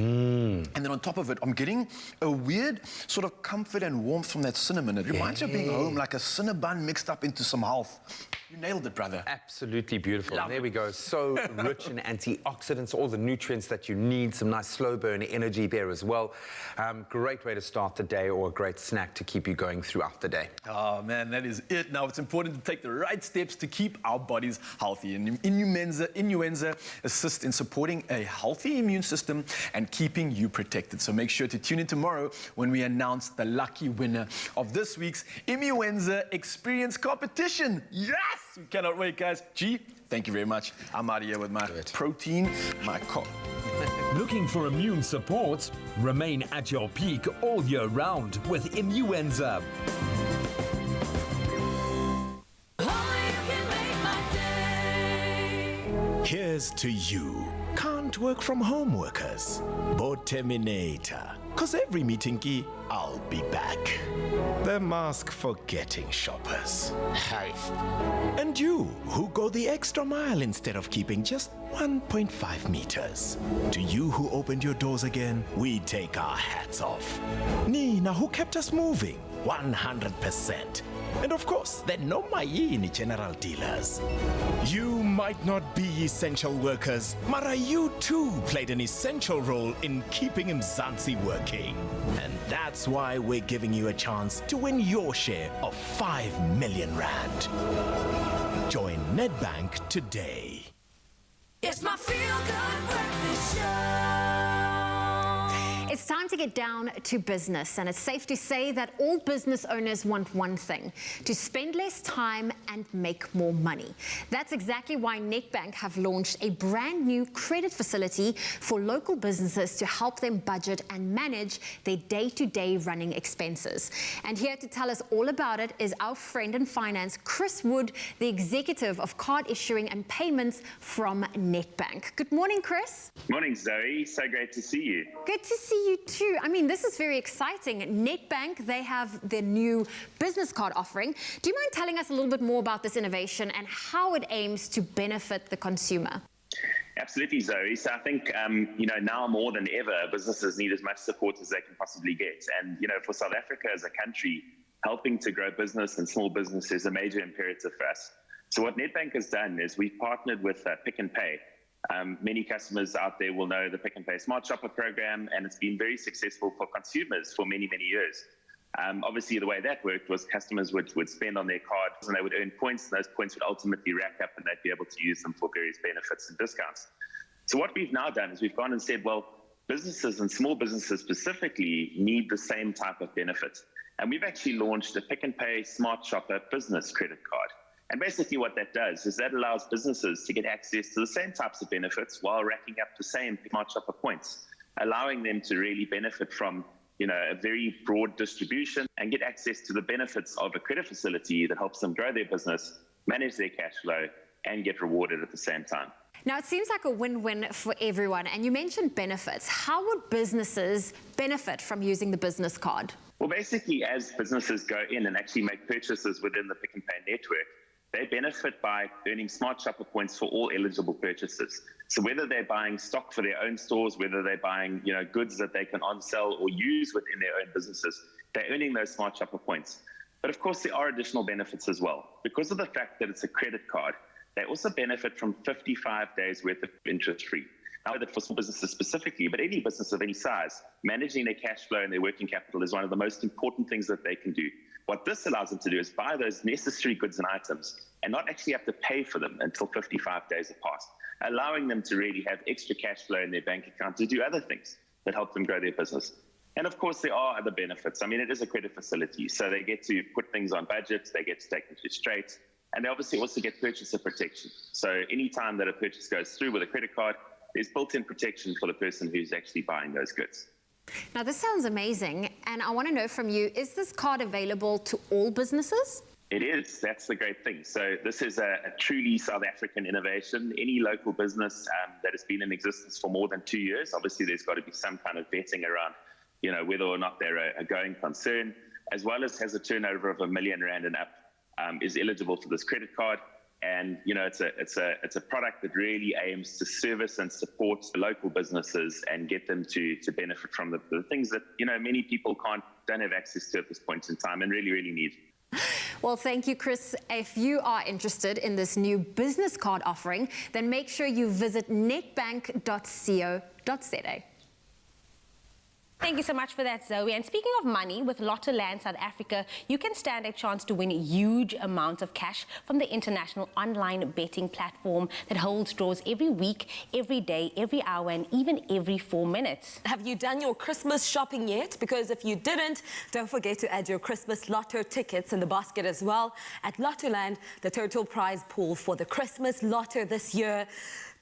And then on top of it, I'm getting a weird sort of comfort and warmth from that cinnamon. It reminds me of being home, like a cinnabon mixed up into some health. You nailed it, brother. Absolutely beautiful. And there we go. So rich in antioxidants, all the nutrients that you need, some nice slow burn energy there as well. Great way to start the day, or a great snack to keep you going throughout the day. Oh, man, that is it. Now, it's important to take the right steps to keep our bodies healthy. And Inuenza assists in supporting a healthy immune system and keeping you protected. So make sure to tune in tomorrow when we announce the lucky winner of this week's Inuenza Experience Competition. Yes! We cannot wait, guys. G, thank you very much. I'm out of here with my protein, my coffee. Looking for immune support? Remain at your peak all year round with Inuenza. Here's to you, can't work from home workers. Bo Terminator, cause every meeting key, I'll be back. The mask forgetting shoppers. Hi. And you, who go the extra mile instead of keeping just 1.5 meters. To you who opened your doors again, we take our hats off. Nina, who kept us moving, 100%. And of course, there no maini general dealers. You might not be essential workers, Mara, you too played an essential role in keeping Mzansi working. And that's why we're giving you a chance to win your share of 5 million rand. Join Nedbank today. It's my feel-good breakfast show. It's time to get down to business, and it's safe to say that all business owners want one thing: to spend less time and make more money. That's exactly why Nedbank have launched a brand new credit facility for local businesses to help them budget and manage their day-to-day running expenses. And here to tell us all about it is our friend in finance, Chris Wood, the executive of card issuing and payments from Nedbank. Good morning, Chris. Morning, Zoe. So great to see you. Good to see you too. I mean, this is very exciting. Nedbank, they have their new business card offering. Do you mind telling us a little bit more about this innovation and how it aims to benefit the consumer? Absolutely, Zoe. So I think, now more than ever, businesses need as much support as they can possibly get. And, for South Africa as a country, helping to grow business and small business is a major imperative for us. So what Nedbank has done is we've partnered with Pick n Pay. Many customers out there will know the Pick n Pay Smart Shopper program, and it's been very successful for consumers for many, many years. Obviously, the way that worked was customers would spend on their cards and they would earn points, and those points would ultimately rack up and they'd be able to use them for various benefits and discounts. So what we've now done is we've gone and said, well, businesses and small businesses specifically need the same type of benefit. And we've actually launched a Pick n Pay Smart Shopper business credit card. And basically what that does is that allows businesses to get access to the same types of benefits while racking up the same Smart Shopper points, allowing them to really benefit from a very broad distribution and get access to the benefits of a credit facility that helps them grow their business, manage their cash flow, and get rewarded at the same time. Now, it seems like a win-win for everyone. And you mentioned benefits. How would businesses benefit from using the business card? Well, basically, as businesses go in and actually make purchases within the Pick n Pay network, they benefit by earning Smart Shopper points for all eligible purchases. So whether they're buying stock for their own stores, whether they're buying goods that they can on-sell or use within their own businesses, they're earning those Smart Shopper points. But of course, there are additional benefits as well. Because of the fact that it's a credit card, they also benefit from 55 days worth of interest-free. Now, that for small businesses specifically, but any business of any size, managing their cash flow and their working capital is one of the most important things that they can do. What this allows them to do is buy those necessary goods and items and not actually have to pay for them until 55 days have passed, allowing them to really have extra cash flow in their bank account to do other things that help them grow their business. And of course, there are other benefits. I mean, it is a credit facility, so they get to put things on budget, they get to take interest rates, and they obviously also get purchaser protection. So anytime that a purchase goes through with a credit card, there's built-in protection for the person who's actually buying those goods. Now, this sounds amazing, and I want to know from you, is this card available to all businesses? It is. That's the great thing. So this is a truly South African innovation. Any local business that has been in existence for more than 2 years, obviously there's got to be some kind of vetting around, whether or not they're a going concern, as well as has a turnover of R1 million and up, is eligible for this credit card. And it's a product that really aims to service and support the local businesses and get them to benefit from the things that many people don't have access to at this point in time and really need. Well, thank you, Chris. If you are interested in this new business card offering, then make sure you visit nedbank.co.za. Thank you so much for that, Zoe. And speaking of money, with Lottoland South Africa, you can stand a chance to win huge amounts of cash from the international online betting platform that holds draws every week, every day, every hour, and even every 4 minutes. Have you done your Christmas shopping yet? Because if you didn't, don't forget to add your Christmas Lotto tickets in the basket as well. At Lottoland, the total prize pool for the Christmas Lotto this year,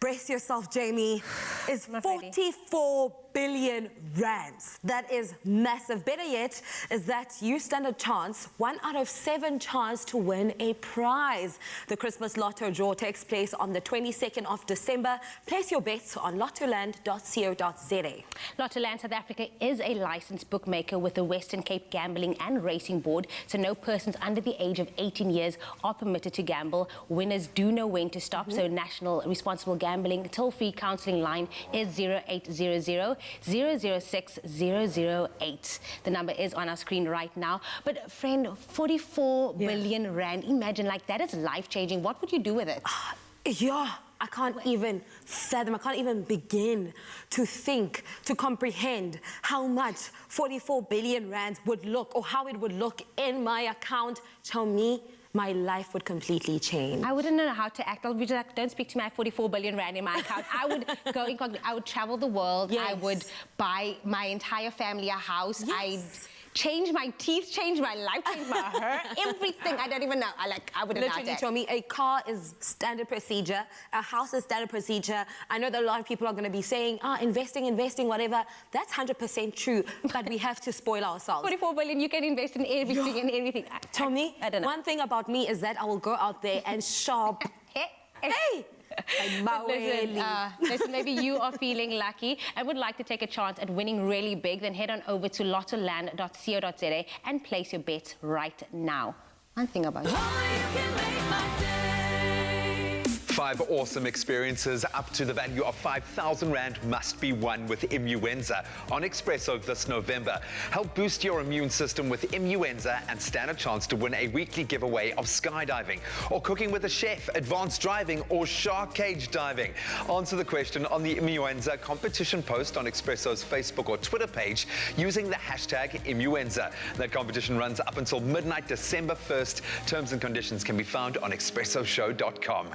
brace yourself, Jamie, is 44 billion rands. That is massive. Better yet is that you stand a chance, 1 out of 7 chance to win a prize. The Christmas Lotto draw takes place on the 22nd of December. Place your bets on lottoland.co.za. Lottoland South Africa is a licensed bookmaker with the Western Cape Gambling and Racing Board, so no persons under the age of 18 years are permitted to gamble. Winners do know when to stop, so National Responsible Gambling toll-free counselling line is 0800 006 008. The number is on our screen right now. But friend, 44 billion rand, imagine, like, that is life-changing. What would you do with it? Yeah, I can't even fathom, I can't even begin to think, to comprehend how much 44 billion rands would look, or how it would look in my account. Tell me, my life would completely change. I wouldn't know how to act. I'll be like, don't speak to me, I have 44 billion rand in my account. I would go incognito. I would travel the world. Yes. I would buy my entire family a house. Yes. I'd change my teeth, change my life, change my hair, everything. I don't even know. I wouldn't know how to Literally act. told me a car is standard procedure, a house is standard procedure. I know that a lot of people are going to be saying, investing, whatever. That's 100% true, but we have to spoil ourselves. 44 billion, you can invest in everything and everything. Tell me, I don't know. one thing about me is that I will go out there and shop. Hey! Listen, maybe you are feeling lucky and would like to take a chance at winning really big, then head on over to lottoland.co.za and place your bets right now. One thing about you. 5 awesome experiences up to the value of 5,000 rand must be won with Immuenza on Expresso this November. Help boost your immune system with Immuenza and stand a chance to win a weekly giveaway of skydiving or cooking with a chef, advanced driving or shark cage diving. Answer the question on the Immuenza competition post on Expresso's Facebook or Twitter page using the hashtag Immuenza. That competition runs up until midnight December 1st. Terms and conditions can be found on expressoshow.com.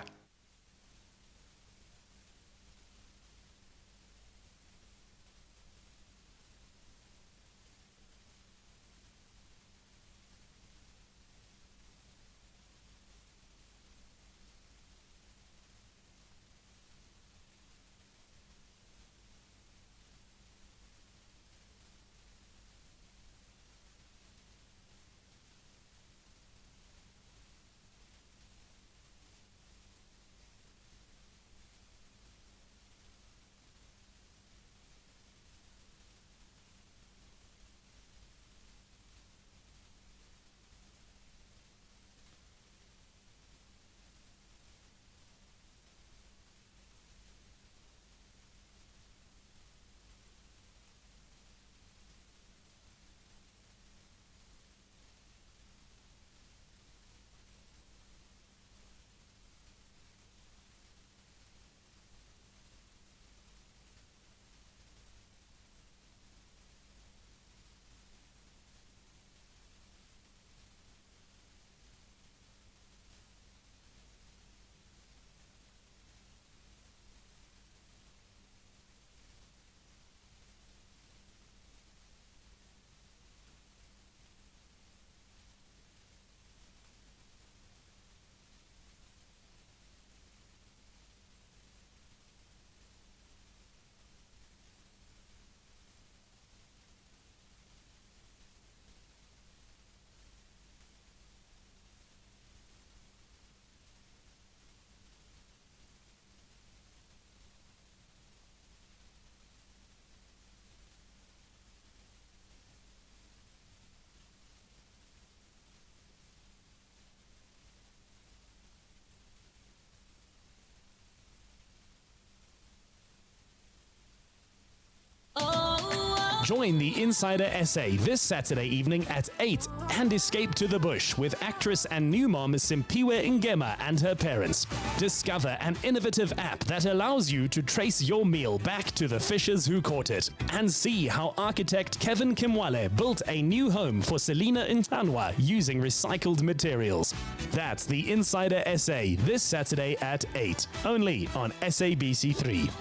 Join the Insider SA this Saturday evening at 8 and escape to the bush with actress and new mom Simpiwe Ngema and her parents. Discover an innovative app that allows you to trace your meal back to the fishers who caught it, and see how architect Kevin Kimwale built a new home for Selina Ntanwa using recycled materials. That's the Insider SA this Saturday at 8, only on SABC3.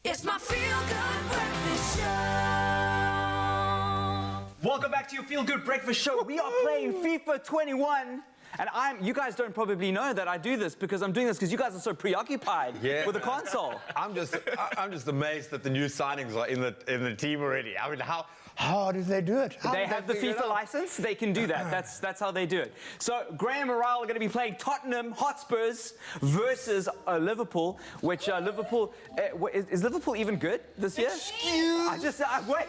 It's my feel-good breakfast show. Welcome back to your Feel Good Breakfast Show. We are playing FIFA 21. And you guys don't probably know that I do this because I'm doing this because you guys are so preoccupied with the console. I'm just amazed that the new signings are in the team already. I mean, how did they do it? They have the FIFA license. They can do that. That's how they do it. So Graham and Ryle are going to be playing Tottenham Hotspurs versus Liverpool, which Liverpool is Liverpool even good this year? Wait.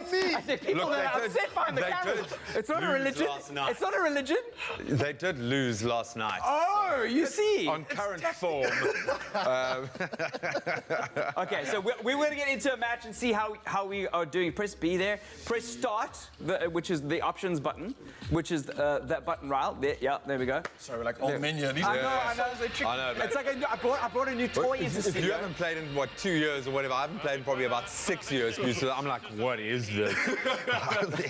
People that are upset behind the cameras. It's not a religion. It's not a religion. They did lose last night. Oh, you see. On current form. Okay, so we're going to get into a match and see how we are doing. Press B there. Press start, which is the options button, which is that button, Ryle. There we go. Sorry, we're like old minion. I know. It's like I brought a new toy into the If you haven't played in, 2 years or whatever, I haven't played in probably about 6 years. So I'm like, what is this?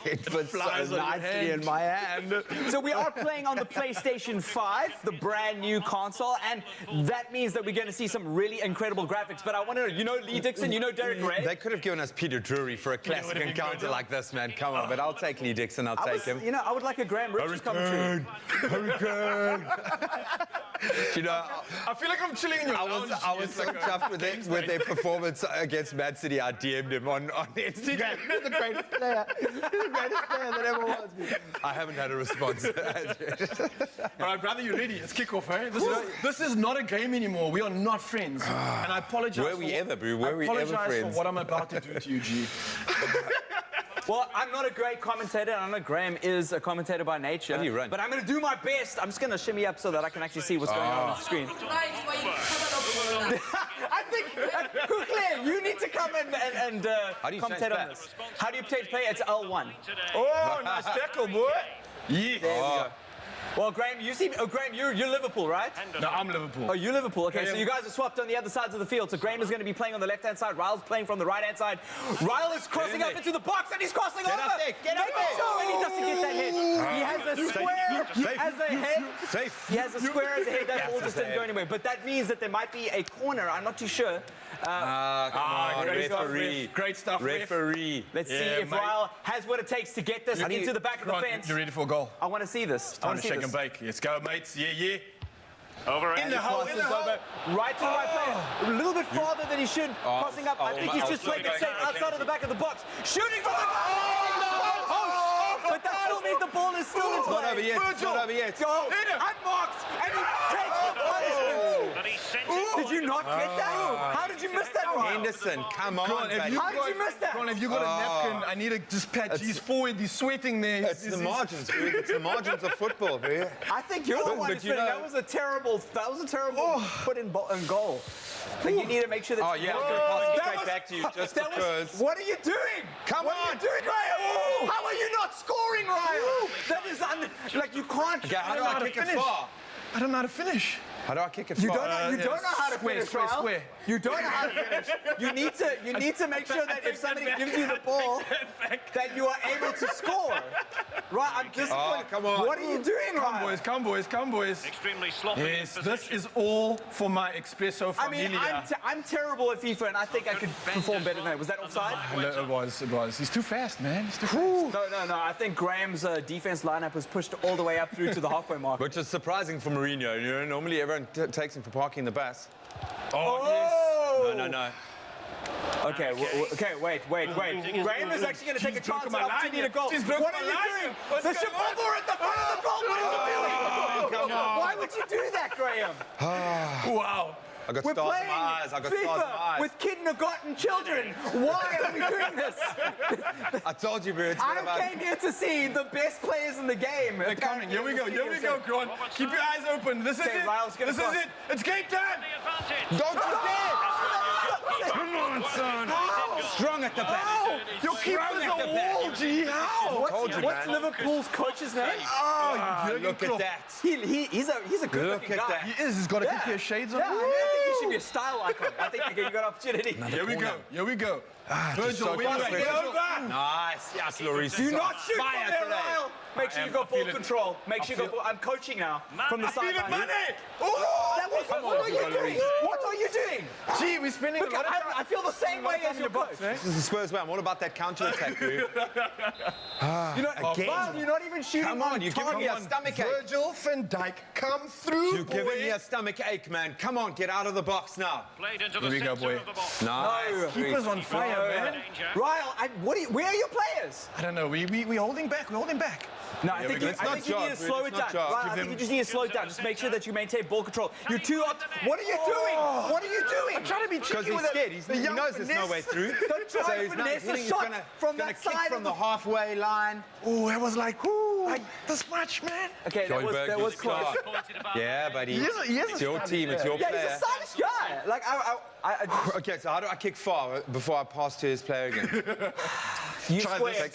It fits so nicely in my hand. So we are playing on the PlayStation 5, the brand new console, and that means that we're going to see some really incredible graphics. But I want to know, you know Lee Dixon, you know Derek Ray? They could have given us Peter Drury for a classic encounter like this, man. Come on, but I'll take Lee Dixon. I'll take him. You know, I would like a Graham Richards commentary. Hurricane. You know, I feel like I'm chilling in your lounge. I was so chuffed with their performance against Man City. I DM'd him on Instagram. He's the greatest player. He's the greatest player that ever was. I haven't had a response. All right, brother, you ready? It's kickoff, hey? This is not a game anymore. We are not friends. And I apologize. Were we ever, bro? Were we ever friends? I apologize for what I'm about to do to you, G. Well, I'm not a great commentator, and I know Graham is a commentator by nature. How do you run? But I'm going to do my best. I'm just going to shimmy up so that I can actually see what's going on the screen. I think, Kukle, you need to come and commentate on this. How do you play? It's L1. Oh, nice tackle, boy. Yeah. There we go. Well, Graham, Graham, you're Liverpool, right? No, I'm Liverpool. Oh, you're Liverpool. Okay, so you guys are swapped on the other sides of the field. So Graham is going to be playing on the left-hand side. Ryle's playing from the right-hand side. Ryle is crossing up into the box, and he's crossing over. Get up there. Sure, and he doesn't get that hit. He has a square as a head. Safe. He has a square as a head. That ball just didn't go anywhere. But that means that there might be a corner. I'm not too sure. Come on, referee. Great stuff, referee. Let's see if Ryle has what it takes to get this into the back of the fence. You ready for a goal? I want to see this. Time to shake and bake. Let's go, mates. Yeah. Over in the hole, right to the right player. A little bit farther than he should. Crossing up. I think he's just playing it safe outside of the back of the box. Shooting from the but that still means the ball is still in play. Not over yet. Not over yet. Go. Unmarked. And he takes the punishment. Did you not get that? How did you miss that, Ryle? Henderson, come on. How did you miss that? Have you got a napkin? I need to just pat. He's forward. He's sweating there. It's the margins, dude. It's the margins of football, man. I think you're the one who's saying that was a terrible put in goal. But you need to make sure that. Oh yeah, I was going to pass it straight back to you just because. What are you doing? Come on! What are you doing, Graham? How are you not scoring, Ryle? That is like you can't. Okay, how do I kick it far? I don't know how to finish. How do I kick it You far? don't know how to finish, Ryle. You don't know how to finish. You need to make sure that if somebody gives you the ball, that you are able to score. Right? I'm disappointed. Come on. What are you doing, Ryle? Come boys. Extremely sloppy. Yes, this is all for my Expresso familia. I mean, I'm terrible at FIFA, and I think I could perform better than that. Was that offside? It was. He's too fast, man. He's too fast. No. I think Graham's defense lineup was pushed all the way up through to the halfway mark. Which is surprising for Mourinho. You know, normally everyone takes him for parking the bus. Oh! Yes. No. Okay, wait. Graham is actually going to take a chance to need a goal. What are you doing? There's Shababa at the front of the goal. What are you doing? Why would you do that, Graham? Wow. I got We're stars playing in my eyes. I got FIFA stars in my eyes. with kindergarten children. Why are we doing this? I told you, bro. I came here to see the best players in the game. They're coming. Here we go, Grant. Keep your eyes open. This is it. It's game time. Don't forget. Come on, son. Strong at the back. Your keeper's a wall, G. How? What's Liverpool's coach's name? Look at that. He's a good-looking guy. He is. He's got a good pair of shades on. Yeah, I think he should be a style icon. I think you got an opportunity. Here we go. Virgil, nice. Yes, Lloris. Do not shoot from there, Ryle. Make sure you got ball control. Make sure you got ball. I'm coaching now from the sideline. What are you doing? What are you you doing? Gee, we're spending Look, a lot of time. I feel the same way as your coach. This is the Spurs way. I'm all about that counter-attack, dude. Again. You're not even shooting Come on, you're giving me a stomach ache. Virgil van Dijk, come through, You're giving me a stomach ache, man. Come on, get out of the box now. Played into Here the we go, centre boy. of the box. Nice. Keeper's on fire, man. Ryle, where are your players? I don't know. We're holding back. We're holding back. No, I think you need to slow it down. Right, I think you just need to slow it down. Just make sure that you maintain ball control. You're too up. What are you doing? What are you doing? I'm trying to be Because cheeky he's with scared. it. He knows there's no way through. Don't try to finesse a shot from that side from the halfway line. Oh, that was like this much, man. Okay, that was close. Yeah, buddy. He is It's your team. It's your Yeah, player. he's a stylish guy. Like, Okay, so how do I kick far before I pass to his player again? you square.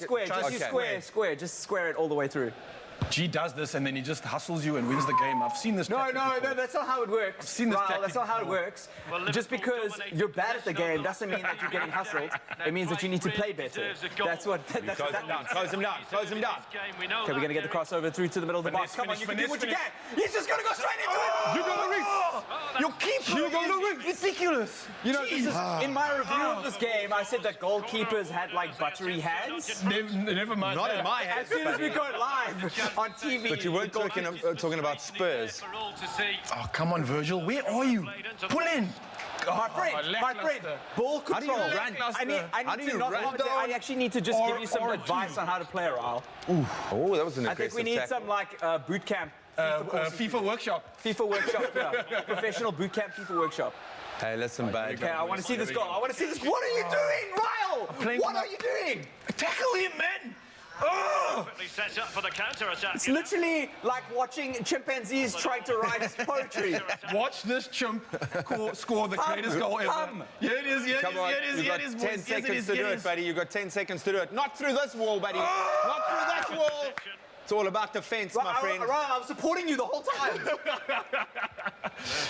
Just square it all the way through. G does this and then he just hustles you and wins the game. I've seen this. No, tactic before. that's not how it works. I've seen this Ryle, tactic that's not how it before. works. Just because you're bad at the game doesn't mean that you're getting hustled. It means that you need to play better. That's what that means. Close him down. Okay, we're going to get the crossover through to the middle of the box. Come on, you can do what you can. He's just going to go straight into it. You got a ring. Your keeper is ridiculous. You know, this is, in my review of this game, I said that goalkeepers had like buttery hands. Never mind. Not in my As hands. soon as we go live on TV. But you weren't talking about Spurs. Oh, come on, Virgil. Where are you? Pull in. My friend, ball control. I actually need to just give you some advice on how to play, Ryle. Oh, that was an aggressive I think we need tackle. some like boot camp. FIFA workshop. FIFA workshop, yeah. Professional boot camp FIFA workshop. Hey, listen, bud. Okay, I want to see this goal. I want to see this. What are you doing, Ryle? What are you doing? Tackle him, man. Set up for the counter attack. It's literally like watching chimpanzees trying to write poetry. Watch this chimp score the greatest goal ever. Yeah, it is. Yeah, Come on, you've got 10 seconds to do it, buddy. You've got 10 seconds to do it. Not through this wall, buddy. Not through that wall. It's all about defense, my friend. I'm supporting you the whole time.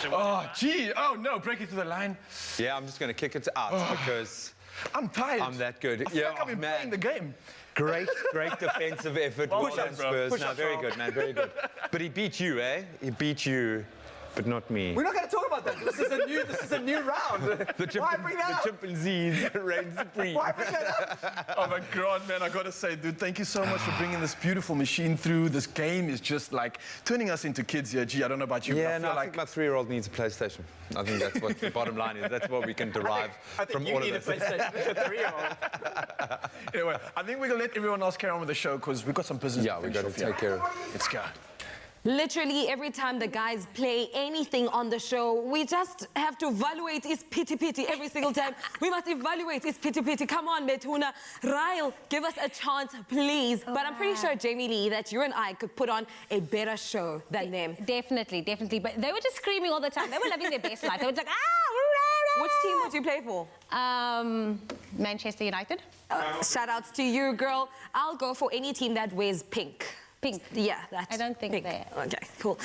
Oh, gee. Oh, no. Break it to the line. Yeah, I'm just going to kick it out because I'm tired. I'm that good. I feel like I've been playing the game. Great defensive effort. Well Well done, Spurs. No, very good, man, very good. But he beat you, eh? He beat you, but not me. We're not going to talk about that. This is a new round. Why bring that up? The chimpanzees reign supreme. Why bring that up? Oh my God, man, I gotta say, dude, thank you so much for bringing this beautiful machine through. This game is just like turning us into kids here. Gee, I don't know about you. Yeah, but I I think my 3-year-old needs a PlayStation. I think that's what the bottom line is. That's what we can derive from all of this. I think you need a PlayStation. You're 3-year-old. Anyway, I think we're gonna let everyone else carry on with the show because we've got some business. Yeah, we've got to take care of it. Let's go. Literally every time the guys play anything on the show, we just have to evaluate is pity every single time. We must evaluate is pity. Come on, Betuna. Ryle, give us a chance, please. But I'm pretty sure, Jamie Lee, that you and I could put on a better show than them. Definitely. But they were just screaming all the time. They were living their best life. They were just like, Which team would you play for? Manchester United. Shout outs to you, girl. I'll go for any team that wears pink. Pink. Yeah, that's I don't think pink. they... Okay, cool.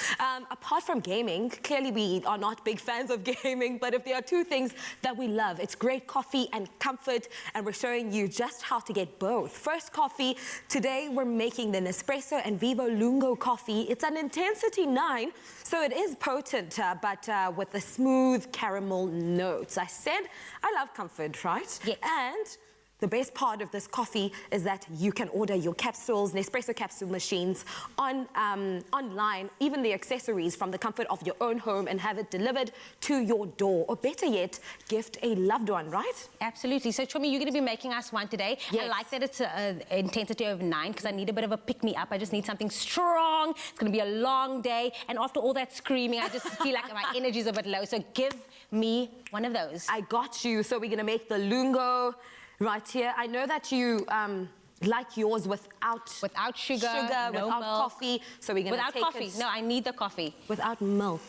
Apart from gaming, clearly we are not big fans of gaming, but if there are two things that we love, it's great coffee and comfort, and we're showing you just how to get both. First, coffee. Today, we're making the Nespresso and Vivo Lungo coffee. It's an intensity 9, so it is potent, but with the smooth caramel notes. I said I love comfort, right? Yes. And the best part of this coffee is that you can order your capsules, Nespresso capsule machines, online, even the accessories from the comfort of your own home and have it delivered to your door. Or better yet, gift a loved one, right? Absolutely. So, Chomi, you're going to be making us one today. Yes. I like that it's an intensity of 9 because I need a bit of a pick-me-up. I just need something strong. It's going to be a long day. And after all that screaming, I just feel like my energy's a bit low. So give me one of those. I got you. So we're going to make the Lungo right here. I know that you like yours without sugar, no without milk. coffee. So we're going to take coffee. it... No, I need the coffee. Without milk.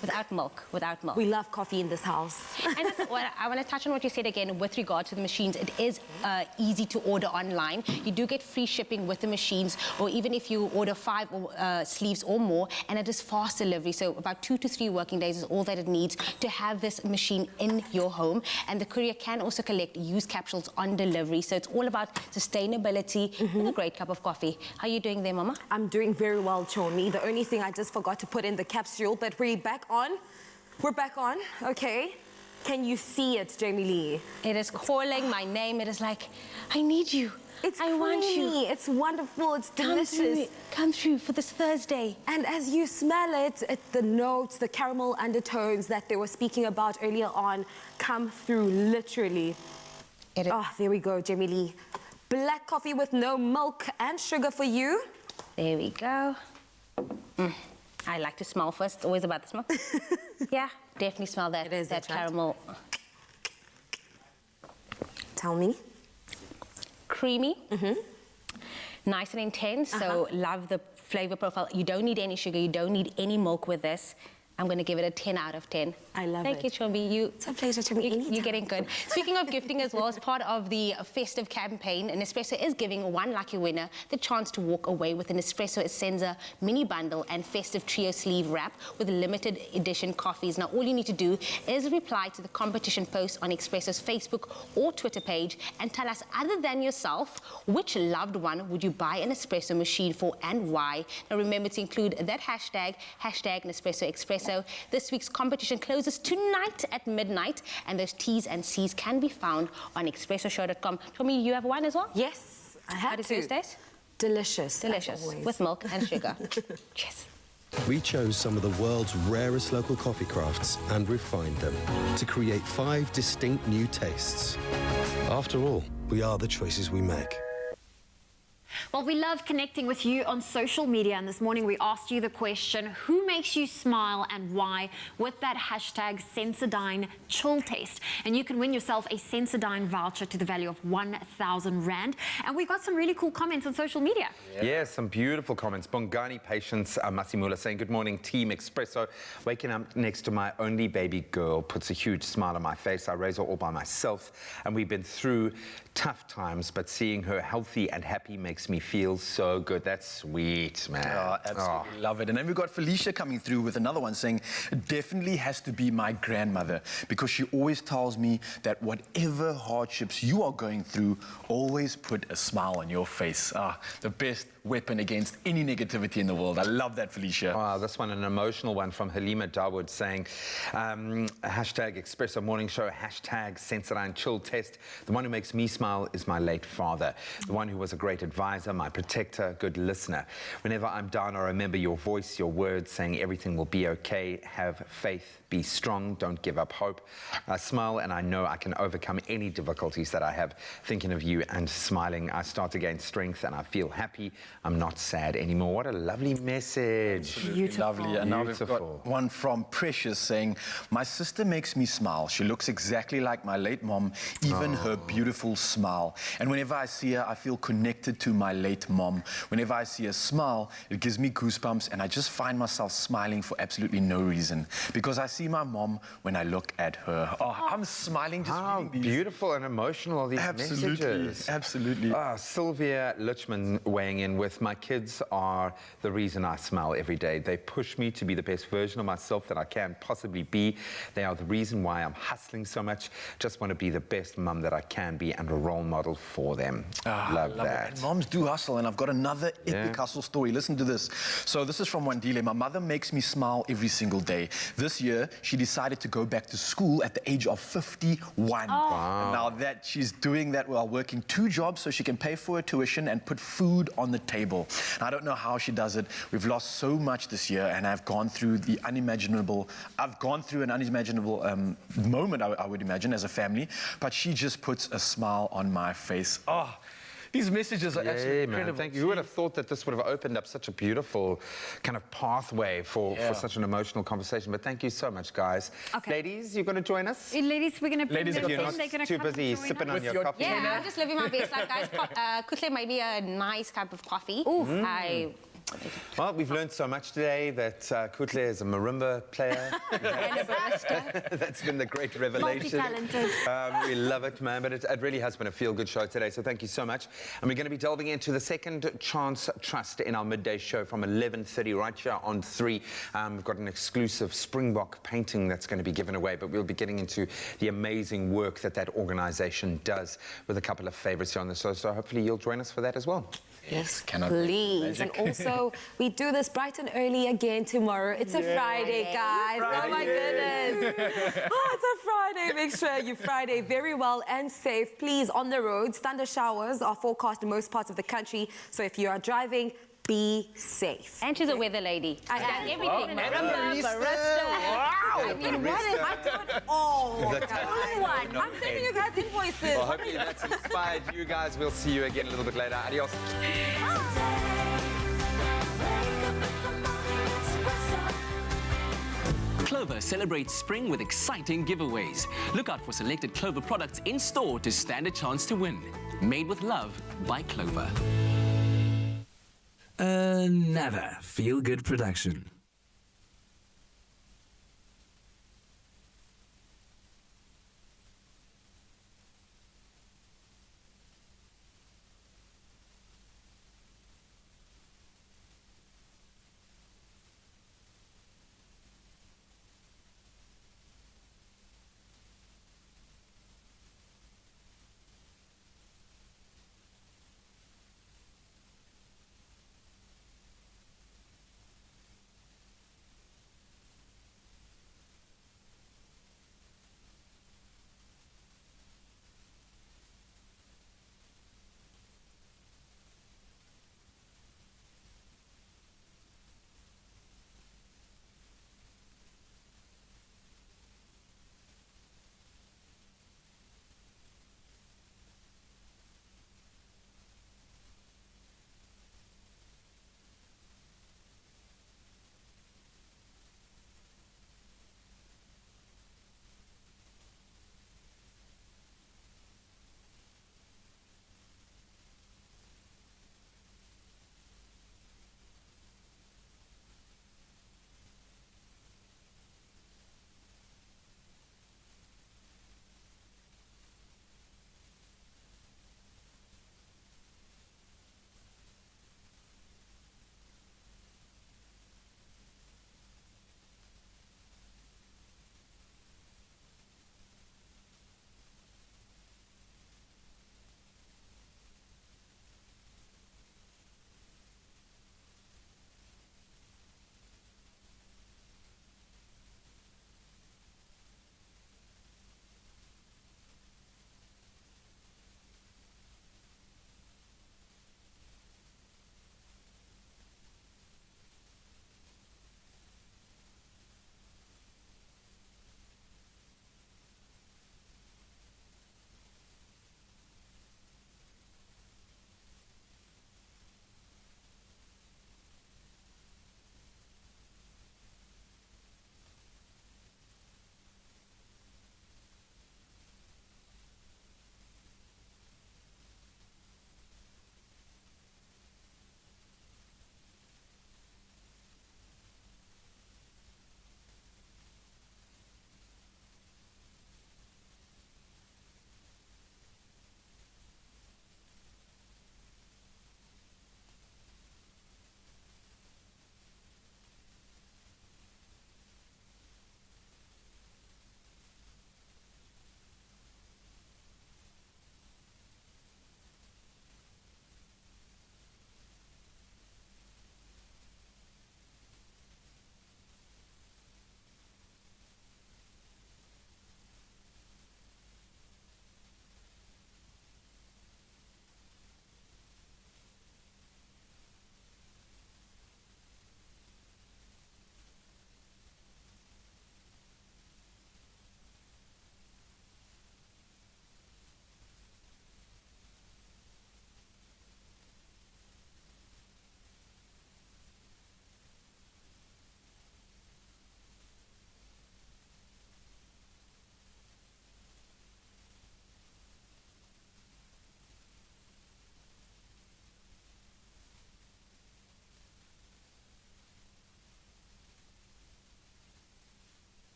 Without milk. We love coffee in this house. And that's what I want to touch on what you said again with regard to the machines. It is easy to order online. You do get free shipping with the machines, or even if you order 5 sleeves or more, and it is fast delivery. So about 2 to 3 working days is all that it needs to have this machine in your home. And the courier can also collect used capsules on delivery. So it's all about sustainability. And a great cup of coffee. How are you doing there, Mama? I'm doing very well, Chomi. The only thing I just forgot to put in the capsule, but we're back on. We're back on, okay. Can you see it, Jamie Lee? It is calling my name. It is like, I need you. I want you. It's wonderful. It's delicious. Come through for this Thursday. And as you smell it, the notes, the caramel undertones that they were speaking about earlier on come through literally. Oh, there we go, Jamie Lee. Black coffee with no milk and sugar for you. There we go. I like to smell first. It's always about the smell. Yeah, definitely smell that. That caramel. Tell me. Creamy. Nice and intense. So love the flavor profile. You don't need any sugar. You don't need any milk with this. I'm going to give it a 10 out of 10. I love it. Thank you, Chombi. It's a pleasure to meet you. You're getting good. Speaking of gifting as well, as part of the festive campaign, Nespresso is giving one lucky winner the chance to walk away with a Nespresso Essenza mini bundle and festive trio sleeve wrap with limited edition coffees. Now, all you need to do is reply to the competition post on Expresso's Facebook or Twitter page and tell us, other than yourself, which loved one would you buy an espresso machine for and why? Now, remember to include that hashtag Nespresso Expresso. This week's competition closes tonight at midnight, and those T's and C's can be found on expressoshow.com. Tommy, you have one as well? Yes, I have to. Thursdays? Delicious. Delicious, with milk and sugar. Cheers. We chose some of the world's rarest local coffee crafts and refined them to create 5 distinct new tastes. After all, we are the choices we make. Well, we love connecting with you on social media, and this morning we asked you the question, who makes you smile and why, with that hashtag Sensodyne chill test. And you can win yourself a Sensodyne voucher to the value of 1,000 Rand. And we got some really cool comments on social media. Yeah, some beautiful comments. Bongani Patience Masimula saying, good morning, Team Expresso. Waking up next to my only baby girl puts a huge smile on my face. I raise her all by myself, and we've been through tough times, but seeing her healthy and happy makes me feel so good. That's sweet, man. Oh, absolutely love it. And then we've got Felicia coming through with another one saying, it definitely has to be my grandmother, because she always tells me that whatever hardships you are going through, always put a smile on your face. The best weapon against any negativity in the world. I love that, Felicia. Oh, this one, an emotional one from Halima Dawood saying, hashtag Expresso Morning Show, hashtag Sensodyne chill test. The one who makes me smile is my late father, the one who was a great advisor, my protector, good listener. Whenever I'm down, I remember your voice, your words saying everything will be okay. Have faith, be strong, don't give up hope. I smile and I know I can overcome any difficulties that I have. Thinking of you and smiling, I start to gain strength and I feel happy. I'm not sad anymore. What a lovely message. Beautiful. Lovely. And now we've got one from Precious saying, my sister makes me smile. She looks exactly like my late mom, even her beautiful smile. And whenever I see her, I feel connected to my late mom. Whenever I see her smile, it gives me goosebumps, and I just find myself smiling for absolutely no reason, because I see my mom when I look at her. I'm smiling just reading these. Beautiful and emotional are these messages. Absolutely. Sylvia Lichman weighing in with, my kids are the reason I smile every day. They push me to be the best version of myself that I can possibly be. They are the reason why I'm hustling so much. Just want to be the best mum that I can be and a role model for them. Love that. And moms do hustle, and I've got another epic hustle story. Listen to this. So this is from Wandile. My mother makes me smile every single day. This year, she decided to go back to school at the age of 51. Wow. And now that she's doing that while working 2 jobs so she can pay for her tuition and put food on the table. And I don't know how she does it. We've lost so much this year, and I've gone through the unimaginable. I've gone through an unimaginable moment, I would imagine, as a family. But she just puts a smile on my face. These messages are absolutely incredible. Thank you. Who would have thought that this would have opened up such a beautiful kind of pathway for such an emotional conversation? But thank you so much, guys. Okay. Ladies, you're going to join us? Ladies, we're going to bring Ladies, them if you're in. not They're gonna too come busy and join sipping us. on your coffee. Yeah, I'm just living my best life, guys. Kutle might be a nice cup of coffee. Well, we've learned so much today that Kutle is a Marimba player. That's been the great revelation. Multi-talented. We love it, man. But it really has been a feel-good show today, so thank you so much. And we're going to be delving into the Second Chance Trust in our midday show from 11:30 right here on 3. We've got an exclusive Springbok painting that's going to be given away, but we'll be getting into the amazing work that organisation does with a couple of favourites here on the show. So hopefully you'll join us for that as well. Yes, Cannot please. And also, So we do this bright and early again tomorrow. It's a Friday, guys. Oh my goodness. Oh, it's a Friday. Make sure you Friday very well and safe. Please, on the roads, thunder showers are forecast in most parts of the country. So if you are driving, be safe. And she's a weather lady. I am everything. Marimba, barista. barista. I mean, what is I do it all. I'm sending you guys invoices. Well, hopefully that's inspired you guys. We'll see you again a little bit later. Adios. Clover celebrates spring with exciting giveaways. Look out for selected Clover products in store to stand a chance to win. Made with love by Clover. Another feel-good production.